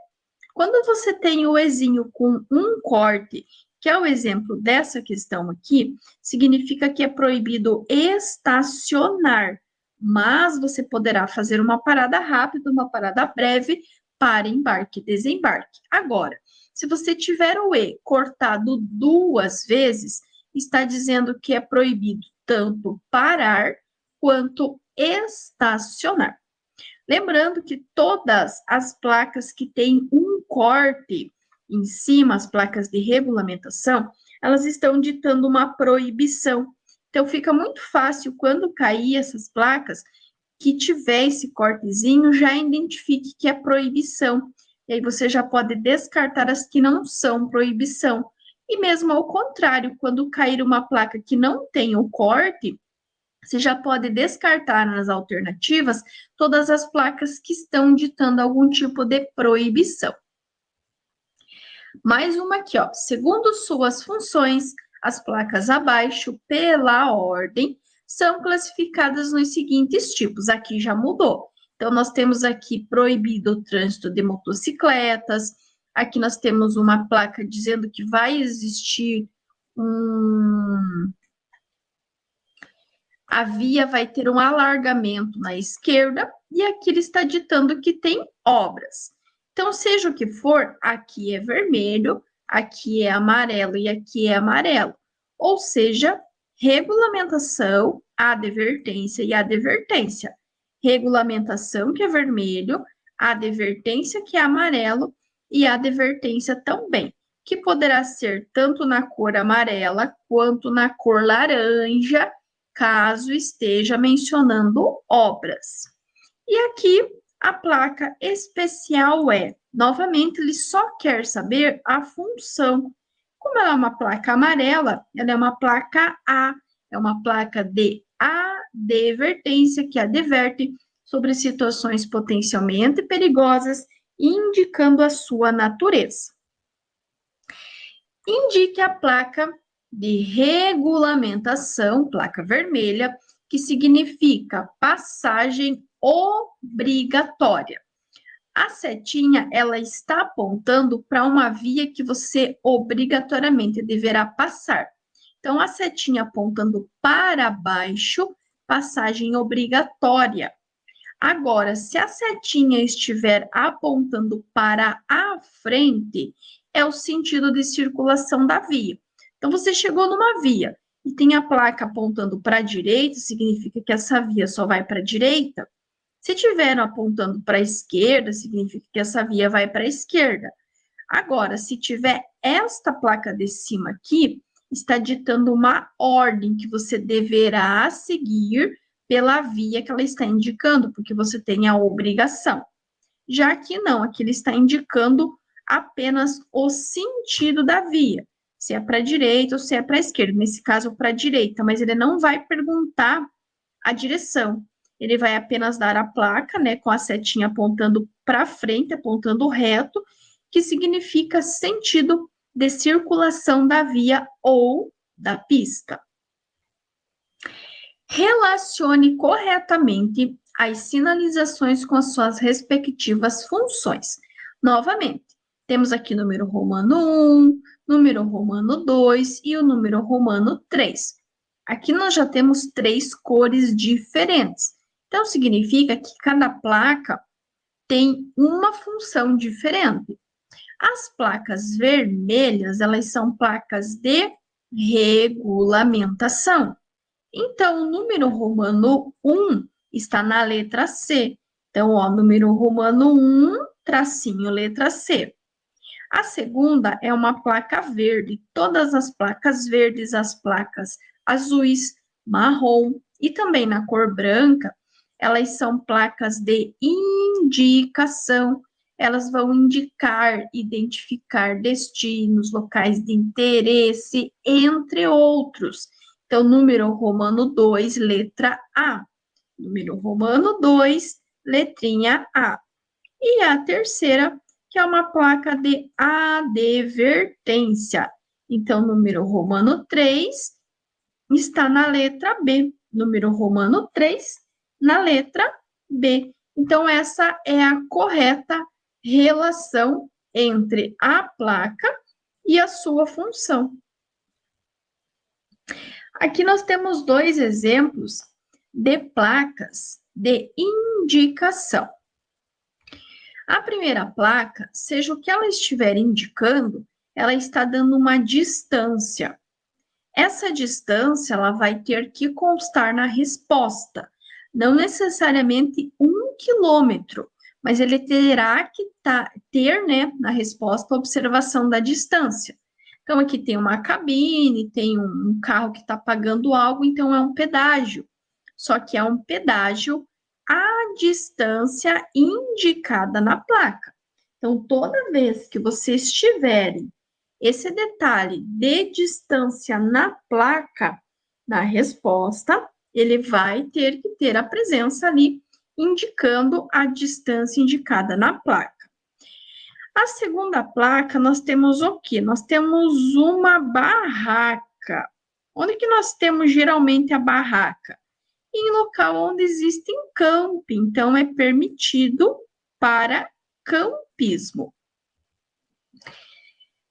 Quando você tem o Ezinho com um corte que é o exemplo dessa questão aqui, significa que é proibido estacionar, mas você poderá fazer uma parada rápida, uma parada breve para embarque e desembarque. Agora, se você tiver o E cortado 2 vezes, está dizendo que é proibido tanto parar quanto estacionar. Lembrando que todas as placas que têm um corte em cima, as placas de regulamentação, elas estão ditando uma proibição. Então, fica muito fácil, quando cair essas placas, que tiver esse cortezinho, já identifique que é proibição. E aí você já pode descartar as que não são proibição. E mesmo ao contrário, quando cair uma placa que não tem o corte, você já pode descartar nas alternativas todas as placas que estão ditando algum tipo de proibição. Mais uma aqui, ó. Segundo suas funções, as placas abaixo, pela ordem, são classificadas nos seguintes tipos. Aqui já mudou. Então, nós temos aqui proibido o trânsito de motocicletas. Aqui nós temos uma placa dizendo que vai existir a via vai ter um alargamento na esquerda, e aqui ele está ditando que tem obras. Então, seja o que for, aqui é vermelho, aqui é amarelo e aqui é amarelo. Ou seja, regulamentação, advertência e advertência. Regulamentação, que é vermelho, advertência, que é amarelo, e advertência também, que poderá ser tanto na cor amarela quanto na cor laranja, caso esteja mencionando obras. E aqui a placa especial é, novamente, ele só quer saber a função. Como ela é uma placa amarela, ela é uma placa A, é uma placa de advertência, que adverte sobre situações potencialmente perigosas, indicando a sua natureza. Indique a placa de regulamentação, placa vermelha, que significa passagem obrigatória. A setinha, ela está apontando para uma via que você obrigatoriamente deverá passar. Então, a setinha apontando para baixo, passagem obrigatória. Agora, se a setinha estiver apontando para a frente, é o sentido de circulação da via. Então, você chegou numa via e tem a placa apontando para a direita, significa que essa via só vai para a direita. Se tiver apontando para a esquerda, significa que essa via vai para a esquerda. Agora, se tiver esta placa de cima aqui, está ditando uma ordem que você deverá seguir pela via que ela está indicando, porque você tem a obrigação. Já que não, aqui ele está indicando apenas o sentido da via, se é para a direita ou se é para a esquerda, nesse caso para a direita, mas ele não vai perguntar a direção, ele vai apenas dar a placa, né, com a setinha apontando para frente, apontando reto, que significa sentido de circulação da via ou da pista. Relacione corretamente as sinalizações com as suas respectivas funções. Novamente, temos aqui número romano 1, número romano 2 e o número romano 3. Aqui nós já temos 3 cores diferentes. Então, significa que cada placa tem uma função diferente. As placas vermelhas, elas são placas de regulamentação. Então, o número romano 1 está na letra C. Então, ó, número romano 1, tracinho, letra C. A segunda é uma placa verde. Todas as placas verdes, as placas azuis, marrom e também na cor branca, elas são placas de indicação. Elas vão indicar, identificar destinos, locais de interesse, entre outros. Então, número romano 2, letra A. Número romano 2, letrinha A. E a terceira, que é uma placa de advertência. Então, número romano 3 está na letra B. Número romano 3 na letra B. Então, essa é a correta relação entre a placa e a sua função. Aqui nós temos dois exemplos de placas de indicação. A primeira placa, seja o que ela estiver indicando, ela está dando uma distância. Essa distância, ela vai ter que constar na resposta. Não necessariamente 1 quilômetro, mas ele terá que ter, né, na resposta, a observação da distância. Então, aqui tem uma cabine, tem um carro que está pagando algo, então é um pedágio. Só que é um pedágio à distância indicada na placa. Então, toda vez que vocês tiverem esse detalhe de distância na placa, na resposta, ele vai ter que ter a presença ali, indicando a distância indicada na placa. A segunda placa, nós temos o quê? Nós temos uma barraca. Onde que nós temos geralmente a barraca? Em local onde existem camping, então é permitido para campismo.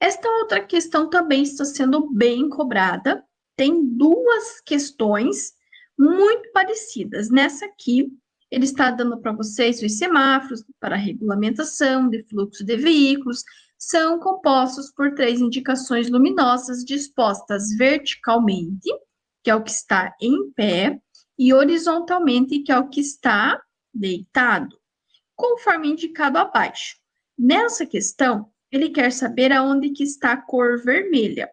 Esta outra questão também está sendo bem cobrada. Tem duas questões muito parecidas. Nessa aqui, ele está dando para vocês os semáforos para regulamentação de fluxo de veículos. São compostos por 3 indicações luminosas dispostas verticalmente, que é o que está em pé, e horizontalmente, que é o que está deitado, conforme indicado abaixo. Nessa questão, ele quer saber aonde que está a cor vermelha.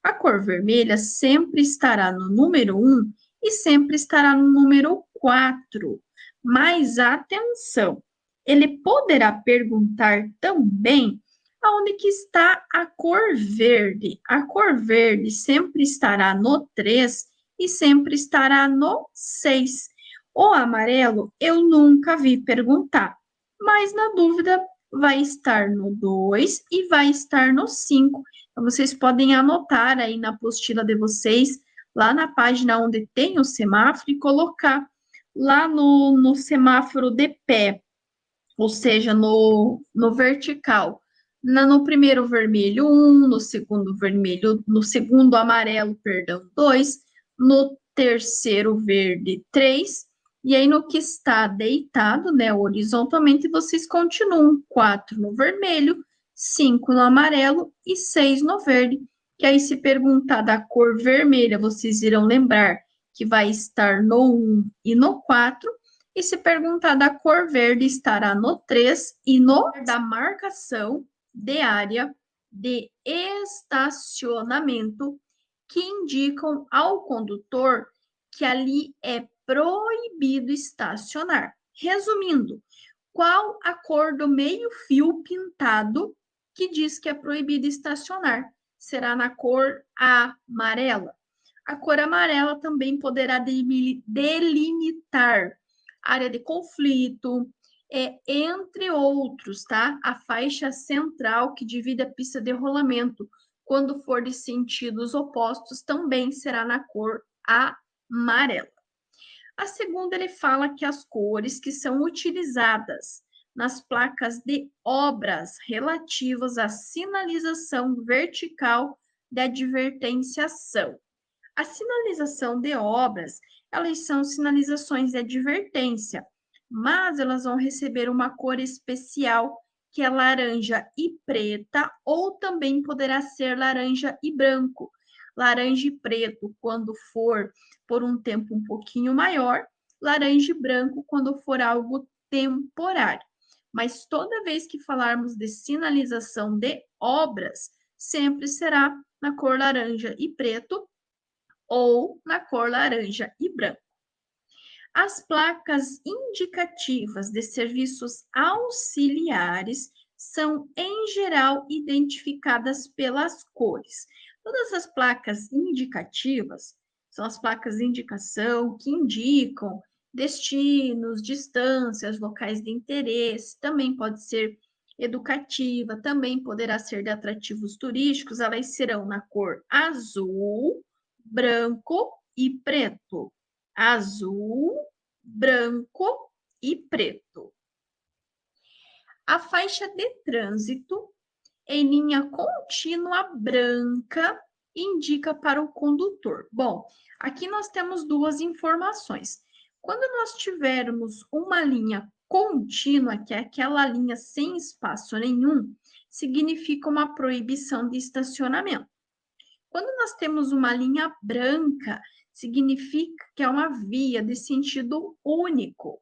A cor vermelha sempre estará no número 1 e sempre estará no número 4. Mas atenção, ele poderá perguntar também aonde que está a cor verde. A cor verde sempre estará no 3 e sempre estará no 6. O amarelo eu nunca vi perguntar, mas na dúvida vai estar no 2 e vai estar no 5. Então, vocês podem anotar aí na apostila de vocês, lá na página onde tem o semáforo, e colocar lá no semáforo de pé, ou seja, no vertical. No primeiro vermelho, 1, no segundo vermelho, no segundo amarelo, perdão, 2, no terceiro verde, 3, e aí no que está deitado, né, horizontalmente, vocês continuam 4 no vermelho, 5 no amarelo e 6 no verde. Que aí, se perguntar da cor vermelha, vocês irão lembrar que vai estar no 1 e no 4. E se perguntar da cor verde, estará no 3 e no da marcação de área de estacionamento, que indicam ao condutor que ali é proibido estacionar. Resumindo, qual a cor do meio-fio pintado que diz que é proibido estacionar? Será na cor amarela. A cor amarela também poderá delimitar área de conflito, entre outros, tá? A faixa central que divide a pista de rolamento, quando for de sentidos opostos, também será na cor amarela. A segunda, ele fala que as cores que são utilizadas nas placas de obras relativas à sinalização vertical de advertência são: a sinalização de obras, elas são sinalizações de advertência, mas elas vão receber uma cor especial, que é laranja e preta, ou também poderá ser laranja e branco. Laranja e preto quando for por um tempo um pouquinho maior, laranja e branco quando for algo temporário. Mas toda vez que falarmos de sinalização de obras, sempre será na cor laranja e preto, ou na cor laranja e branco. As placas indicativas de serviços auxiliares são, em geral, identificadas pelas cores. Todas as placas indicativas são as placas de indicação que indicam destinos, distâncias, locais de interesse, também pode ser educativa, também poderá ser de atrativos turísticos, elas serão na cor azul, branco e preto. Azul, branco e preto. A faixa de trânsito em linha contínua branca indica para o condutor? Bom, aqui nós temos duas informações. Quando nós tivermos uma linha contínua, que é aquela linha sem espaço nenhum, significa uma proibição de estacionamento. Quando nós temos uma linha branca, significa que é uma via de sentido único.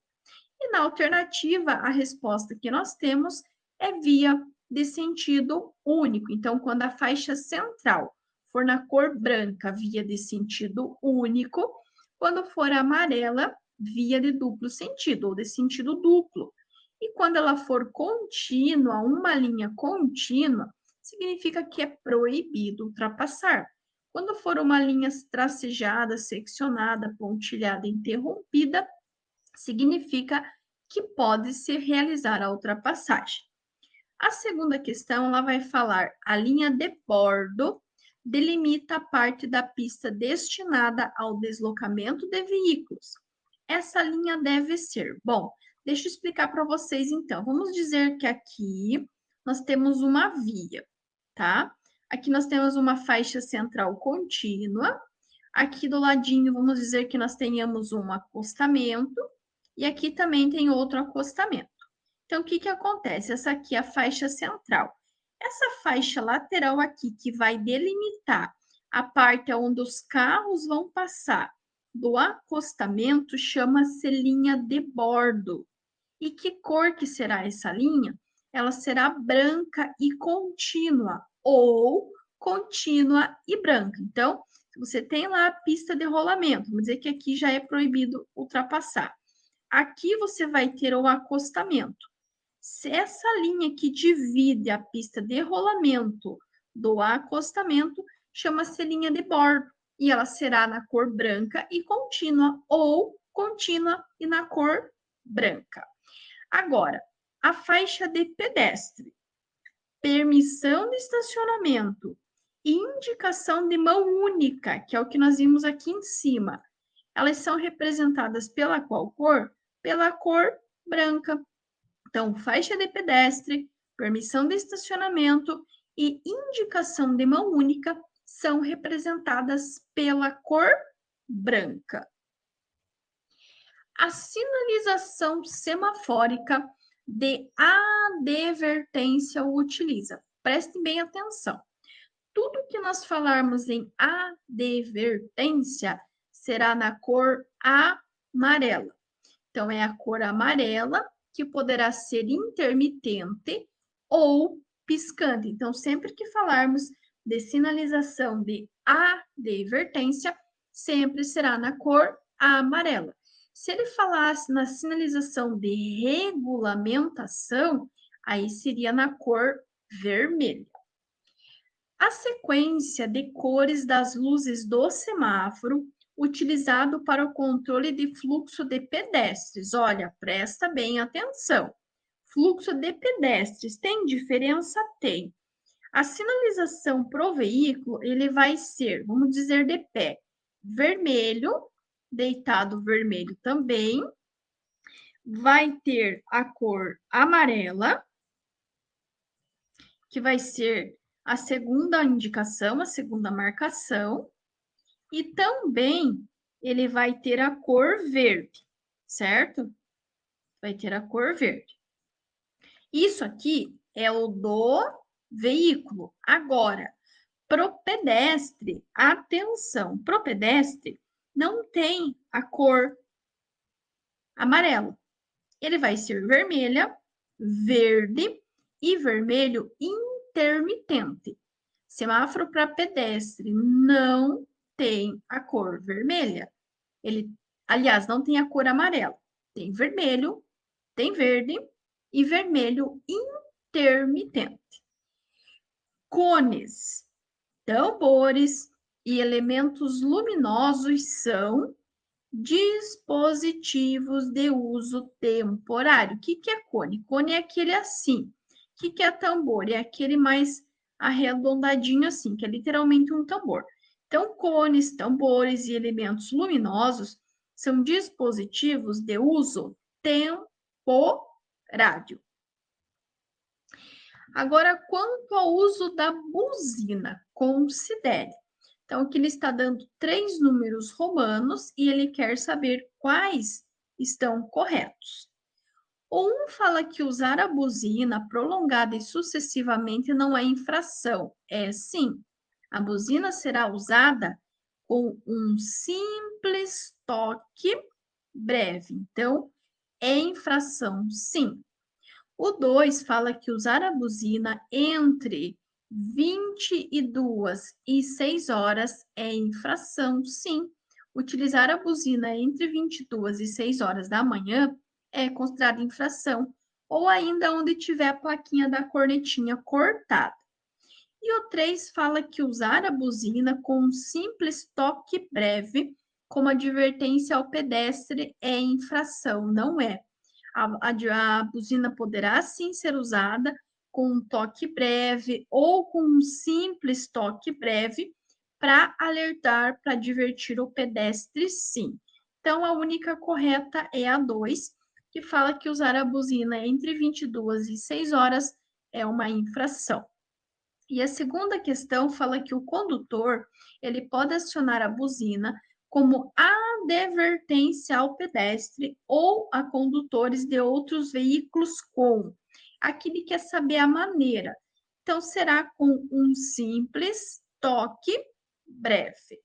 E na alternativa, a resposta que nós temos é via de sentido único. Então, quando a faixa central for na cor branca, via de sentido único, quando for amarela, via de duplo sentido, ou de sentido duplo. E quando ela for contínua, uma linha contínua, significa que é proibido ultrapassar. Quando for uma linha tracejada, seccionada, pontilhada, interrompida, significa que pode-se realizar a ultrapassagem. A segunda questão, ela vai falar: a linha de bordo delimita a parte da pista destinada ao deslocamento de veículos. Essa linha deve ser. Bom, deixa eu explicar para vocês então. Vamos dizer que aqui nós temos uma via, tá? Aqui nós temos uma faixa central contínua. Aqui do ladinho, vamos dizer que nós tenhamos um acostamento. E aqui também tem outro acostamento. Então, o que acontece? Essa aqui é a faixa central. Essa faixa lateral aqui, que vai delimitar a parte onde os carros vão passar do acostamento, chama-se linha de bordo. E que cor que será essa linha? Ela será branca e contínua, ou contínua e branca. Então, se você tem lá a pista de rolamento, vamos dizer que aqui já é proibido ultrapassar. Aqui você vai ter o acostamento. Se essa linha que divide a pista de rolamento do acostamento chama-se linha de bordo e ela será na cor branca e contínua ou contínua e na cor branca. Agora, a faixa de pedestre, permissão de estacionamento e indicação de mão única, que é o que nós vimos aqui em cima, elas são representadas pela qual cor? Pela cor branca. Então, faixa de pedestre, permissão de estacionamento e indicação de mão única são representadas pela cor branca. A sinalização semafórica de advertência utiliza. Prestem bem atenção. Tudo que nós falarmos em advertência será na cor amarela. Então, é a cor amarela que poderá ser intermitente ou piscante. Então, sempre que falarmos de sinalização de advertência, sempre será na cor amarela. Se ele falasse na sinalização de regulamentação, aí seria na cor vermelha. A sequência de cores das luzes do semáforo utilizado para o controle de fluxo de pedestres. Olha, presta bem atenção. Fluxo de pedestres tem diferença? Tem. A sinalização pro veículo, ele vai ser, vamos dizer, de pé, vermelho, deitado vermelho também. Vai ter a cor amarela, que vai ser a segunda indicação, a segunda marcação. E também ele vai ter a cor verde, certo? Vai ter a cor verde. Isso aqui é o do veículo. Agora, pro pedestre, atenção, pro pedestre não tem a cor amarela. Ele vai ser vermelha, verde e vermelho intermitente. Semáforo para pedestre não tem a cor vermelha. Ele, aliás, não tem a cor amarela. Tem vermelho, tem verde e vermelho intermitente. Cones, tambores e elementos luminosos são dispositivos de uso temporário. O que é cone? Cone é aquele assim. O que é tambor? É aquele mais arredondadinho assim, que é literalmente um tambor. Então, cones, tambores e elementos luminosos são dispositivos de uso temporário. Agora, quanto ao uso da buzina, considere. Então, aqui ele está dando 3 números romanos e ele quer saber quais estão corretos. O 1 fala que usar a buzina prolongada e sucessivamente não é infração. É sim. A buzina será usada com um simples toque breve. Então, é infração, sim. O 2 fala que usar a buzina entre 22 e 6 horas é infração, sim. Utilizar a buzina entre 22 e 6 horas da manhã é considerado infração, ou ainda onde tiver a plaquinha da cornetinha cortada. E o 3 fala que usar a buzina com um simples toque breve, como advertência ao pedestre, é infração, não é. A buzina poderá sim ser usada com um toque breve ou com um simples toque breve para alertar, para advertir o pedestre, sim. Então, a única correta é a 2, que fala que usar a buzina entre 22 e 6 horas é uma infração. E a segunda questão fala que o condutor, ele pode acionar a buzina como advertência ao pedestre ou a condutores de outros veículos com. Aqui ele quer saber a maneira. Então, será com um simples toque breve.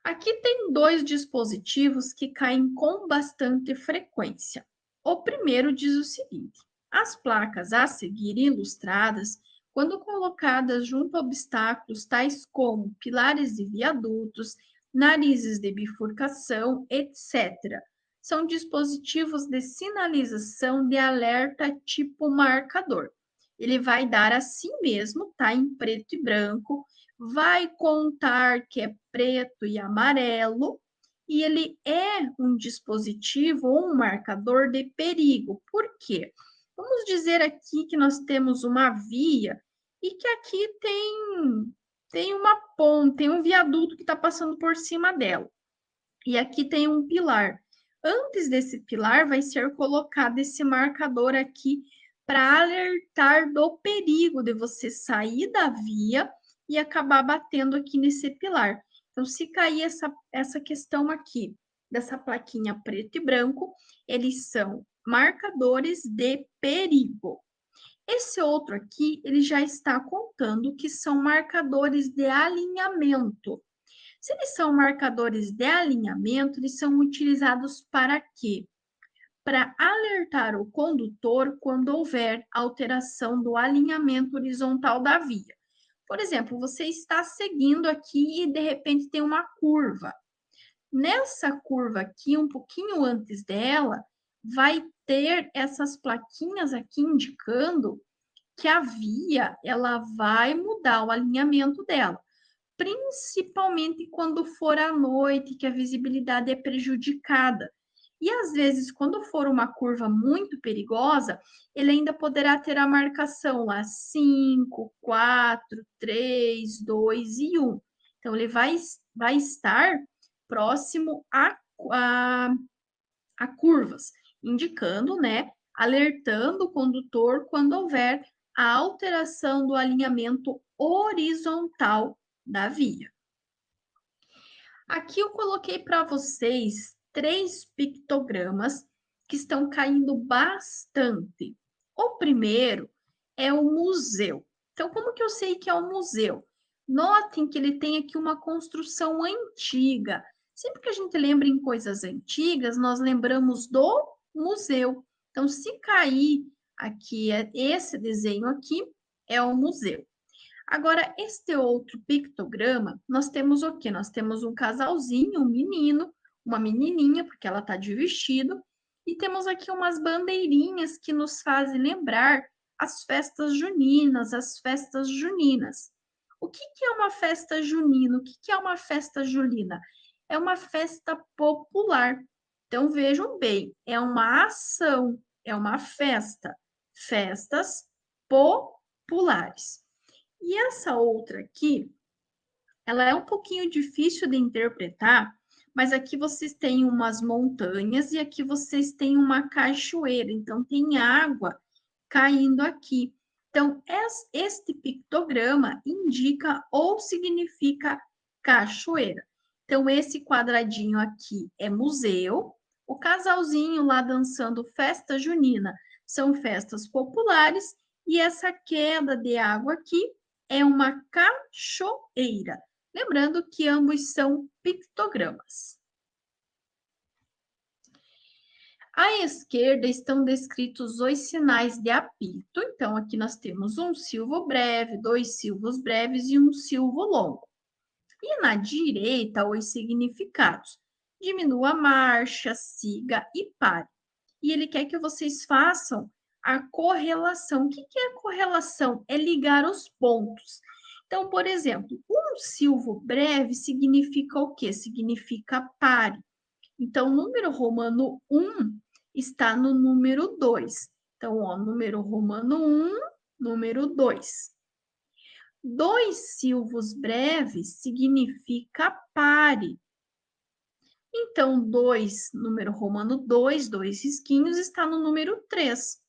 Aqui tem 2 dispositivos que caem com bastante frequência. O primeiro diz o seguinte: as placas a seguir ilustradas, quando colocadas junto a obstáculos tais como pilares de viadutos, narizes de bifurcação, etc., são dispositivos de sinalização de alerta tipo marcador. Ele vai dar assim mesmo, tá? Em preto e branco, vai contar que é preto e amarelo, e ele é um dispositivo ou um marcador de perigo. Por quê? Vamos dizer aqui que nós temos uma via e que aqui tem uma ponte, tem um viaduto que está passando por cima dela. E aqui tem um pilar. Antes desse pilar vai ser colocado esse marcador aqui para alertar do perigo de você sair da via e acabar batendo aqui nesse pilar. Então, se cair essa questão aqui, dessa plaquinha preto e branco, eles são marcadores de perigo. Esse outro aqui, ele já está contando que são marcadores de alinhamento. Se eles são marcadores de alinhamento, eles são utilizados para quê? Para alertar o condutor quando houver alteração do alinhamento horizontal da via. Por exemplo, você está seguindo aqui e de repente tem uma curva. Nessa curva aqui, um pouquinho antes dela, vai ter essas plaquinhas aqui indicando que a via ela vai mudar o alinhamento dela, principalmente quando for à noite, que a visibilidade é prejudicada. E às vezes, quando for uma curva muito perigosa, ele ainda poderá ter a marcação lá 5, 4, 3, 2 e 1. Então, ele vai estar próximo a curvas, indicando, né, alertando o condutor quando houver a alteração do alinhamento horizontal da via. Aqui eu coloquei para vocês 3 pictogramas que estão caindo bastante. O primeiro é o museu. Então, como que eu sei que é um museu? Notem que ele tem aqui uma construção antiga. Sempre que a gente lembra em coisas antigas, nós lembramos do museu. Então, se cair aqui, esse desenho aqui é o museu. Agora, este outro pictograma, nós temos o quê? Nós temos um casalzinho, um menino, uma menininha, porque ela está de vestido, e temos aqui umas bandeirinhas que nos fazem lembrar as festas juninas, as festas juninas. O que é uma festa junina? O que é uma festa julina? É uma festa popular. Então, vejam bem, é uma ação, é uma festa. Festas populares. E essa outra aqui, ela é um pouquinho difícil de interpretar, mas aqui vocês têm umas montanhas e aqui vocês têm uma cachoeira, então tem água caindo aqui. Então, este pictograma indica ou significa cachoeira. Então, esse quadradinho aqui é museu. O casalzinho lá dançando festa junina são festas populares. E essa queda de água aqui é uma cachoeira. Lembrando que ambos são pictogramas. À esquerda estão descritos os sinais de apito. Então, aqui nós temos um silvo breve, dois silvos breves e um silvo longo. E na direita, os significados. Diminua a marcha, siga e pare. E ele quer que vocês façam a correlação. O que é a correlação? É ligar os pontos. Então, por exemplo, um silvo breve significa o quê? Significa pare. Então, o número romano 1 está no número 2. Então, ó, número romano 1, número 2. Dois silvos breves significa pare. Então, 2, número romano 2, dois risquinhos, está no número 3.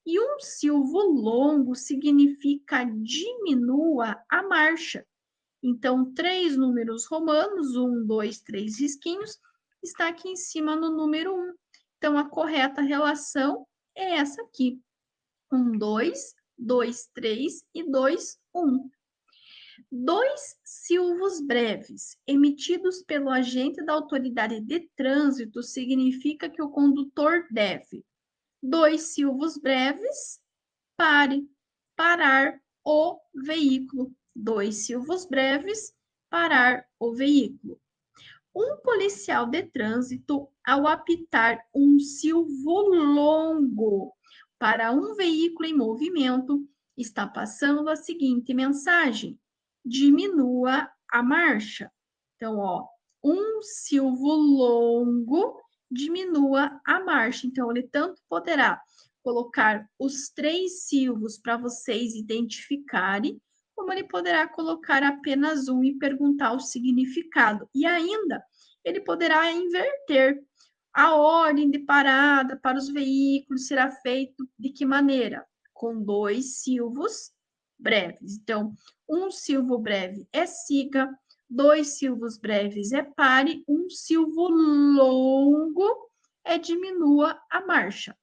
E um silvo longo significa diminua a marcha. Então, 3 números romanos, 1, 2, 3 risquinhos, está aqui em cima no número 1. Então, a correta relação é essa aqui. 1, 2, 2, 3 e 2, 1. Dois silvos breves emitidos pelo agente da autoridade de trânsito significa que o condutor deve. Dois silvos breves, pare, parar o veículo. Dois silvos breves, parar o veículo. Um policial de trânsito, ao apitar um silvo longo para um veículo em movimento, está passando a seguinte mensagem: diminua a marcha. Então, ó, um silvo longo diminua a marcha. Então, ele tanto poderá colocar os 3 silvos para vocês identificarem, como ele poderá colocar apenas um e perguntar o significado. E ainda, ele poderá inverter. A ordem de parada para os veículos será feito de que maneira? Com 2 silvos breves. Então, um silvo breve é siga, 2 silvos breves é pare, um silvo longo é diminua a marcha.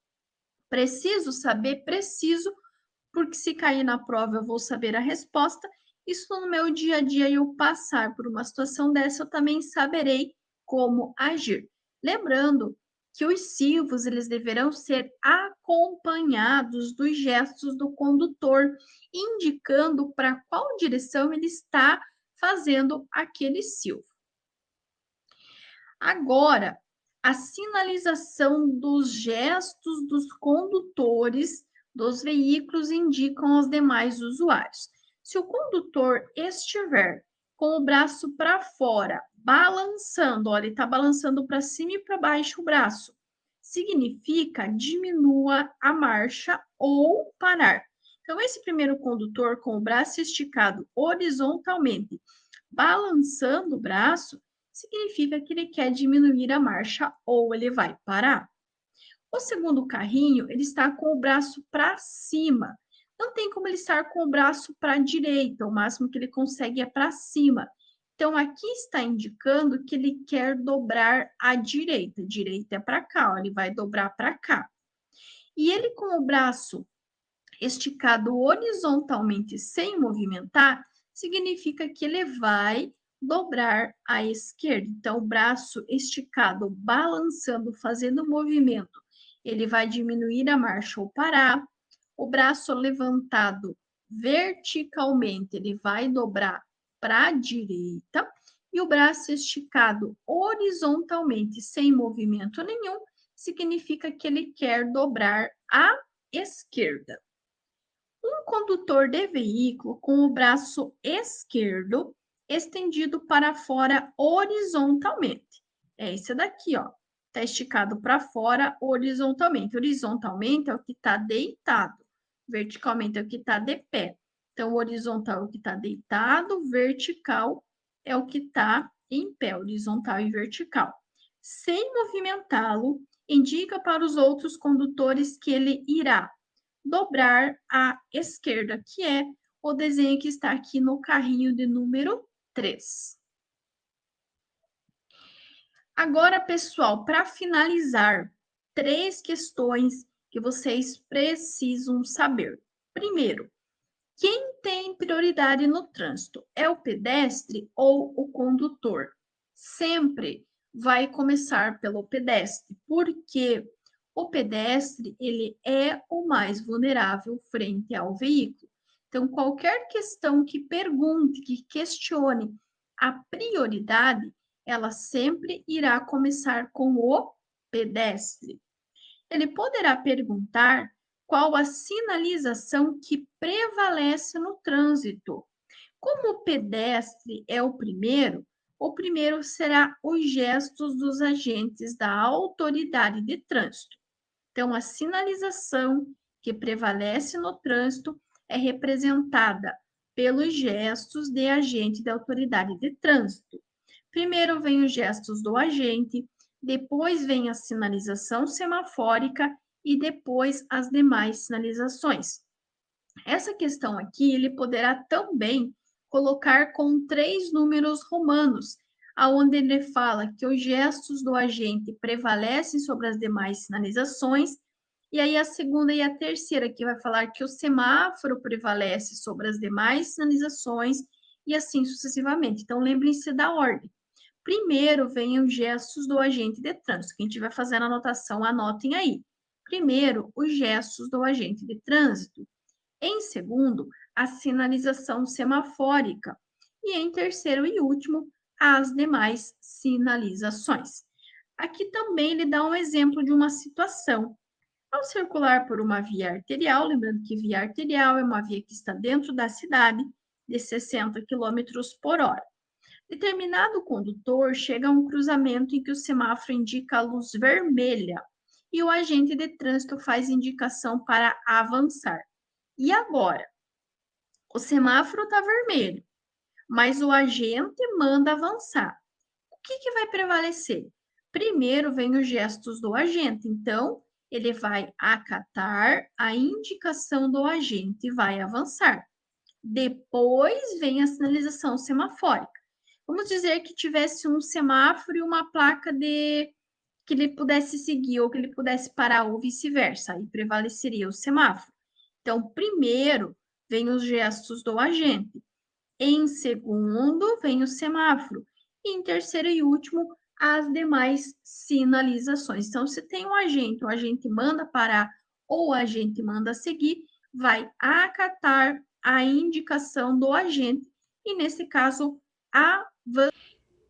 Preciso saber? Preciso, porque se cair na prova eu vou saber a resposta. Isso no meu dia a dia eu passar por uma situação dessa, eu também saberei como agir. Lembrando que os silvos, eles deverão ser acompanhados dos gestos do condutor, indicando para qual direção ele está fazendo aquele silvo. Agora, a sinalização dos gestos dos condutores dos veículos indicam aos demais usuários. Se o condutor estiver com o braço para fora, balançando, olha, ele está balançando para cima e para baixo o braço, significa diminua a marcha ou parar. Então, esse primeiro condutor com o braço esticado horizontalmente, balançando o braço, significa que ele quer diminuir a marcha ou ele vai parar. O segundo carrinho, ele está com o braço para cima. Não tem como ele estar com o braço para a direita, o máximo que ele consegue é para cima. Então, aqui está indicando que ele quer dobrar à direita. Direita é para cá, ó, ele vai dobrar para cá. E ele com o braço esticado horizontalmente sem movimentar, significa que ele vai dobrar à esquerda. Então, o braço esticado, balançando, fazendo movimento, ele vai diminuir a marcha ou parar. O braço levantado verticalmente, ele vai dobrar para a direita. E o braço esticado horizontalmente, sem movimento nenhum, significa que ele quer dobrar à esquerda. Um condutor de veículo com o braço esquerdo estendido para fora horizontalmente. É esse daqui, ó. Está esticado para fora horizontalmente. Horizontalmente é o que está deitado. Verticalmente é o que está de pé. Então, horizontal é o que está deitado, vertical é o que está em pé, horizontal e vertical. Sem movimentá-lo, indica para os outros condutores que ele irá dobrar à esquerda, que é o desenho que está aqui no carrinho de número 3. Agora, pessoal, para finalizar, 3 questões que vocês precisam saber. Primeiro, quem tem prioridade no trânsito? É o pedestre ou o condutor? Sempre vai começar pelo pedestre, porque o pedestre, ele é o mais vulnerável frente ao veículo. Então, qualquer questão que pergunte, que questione a prioridade, ela sempre irá começar com o pedestre. Ele poderá perguntar qual a sinalização que prevalece no trânsito. Como o pedestre é o primeiro será os gestos dos agentes da autoridade de trânsito. Então, a sinalização que prevalece no trânsito é representada pelos gestos de agente da autoridade de trânsito. Primeiro vem os gestos do agente, depois vem a sinalização semafórica e depois as demais sinalizações. Essa questão aqui, ele poderá também colocar com 3 números romanos, aonde ele fala que os gestos do agente prevalecem sobre as demais sinalizações, e aí a segunda e a terceira que vai falar que o semáforo prevalece sobre as demais sinalizações, e assim sucessivamente. Então, lembrem-se da ordem. Primeiro vem os gestos do agente de trânsito. Quem estiver fazendo a anotação, anotem aí. Primeiro, os gestos do agente de trânsito. Em segundo, a sinalização semafórica. E em terceiro e último, as demais sinalizações. Aqui também ele dá um exemplo de uma situação. Ao circular por uma via arterial, lembrando que via arterial é uma via que está dentro da cidade, de 60 km por hora. Determinado condutor chega a um cruzamento em que o semáforo indica a luz vermelha e o agente de trânsito faz indicação para avançar. E agora? O semáforo está vermelho, mas o agente manda avançar. O que vai prevalecer? Primeiro vem os gestos do agente, então ele vai acatar a indicação do agente e vai avançar. Depois vem a sinalização semafórica. Vamos dizer que tivesse um semáforo e uma placa de que ele pudesse seguir ou que ele pudesse parar ou vice-versa, aí prevaleceria o semáforo. Então, primeiro vem os gestos do agente, em segundo vem o semáforo e em terceiro e último as demais sinalizações. Então, se tem um agente, o agente manda parar ou o agente manda seguir, vai acatar a indicação do agente e nesse caso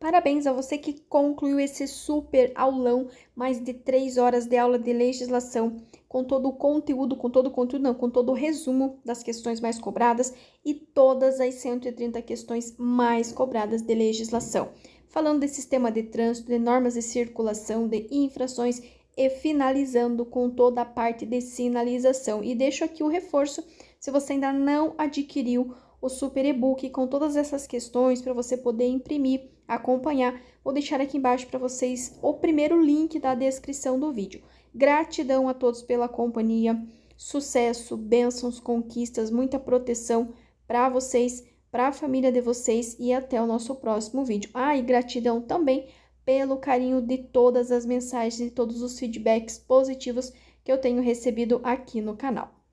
Parabéns a você que concluiu esse super aulão, mais de 3 horas de aula de legislação, com todo o conteúdo, com todo o resumo das questões mais cobradas e todas as 130 questões mais cobradas de legislação. Falando de sistema de trânsito, de normas de circulação, de infrações e finalizando com toda a parte de sinalização. E deixo aqui o reforço, se você ainda não adquiriu o super e-book com todas essas questões para você poder imprimir, acompanhar, vou deixar aqui embaixo para vocês o primeiro link da descrição do vídeo. Gratidão a todos pela companhia, sucesso, bênçãos, conquistas, muita proteção para vocês, para a família de vocês e até o nosso próximo vídeo. E gratidão também pelo carinho de todas as mensagens e todos os feedbacks positivos que eu tenho recebido aqui no canal.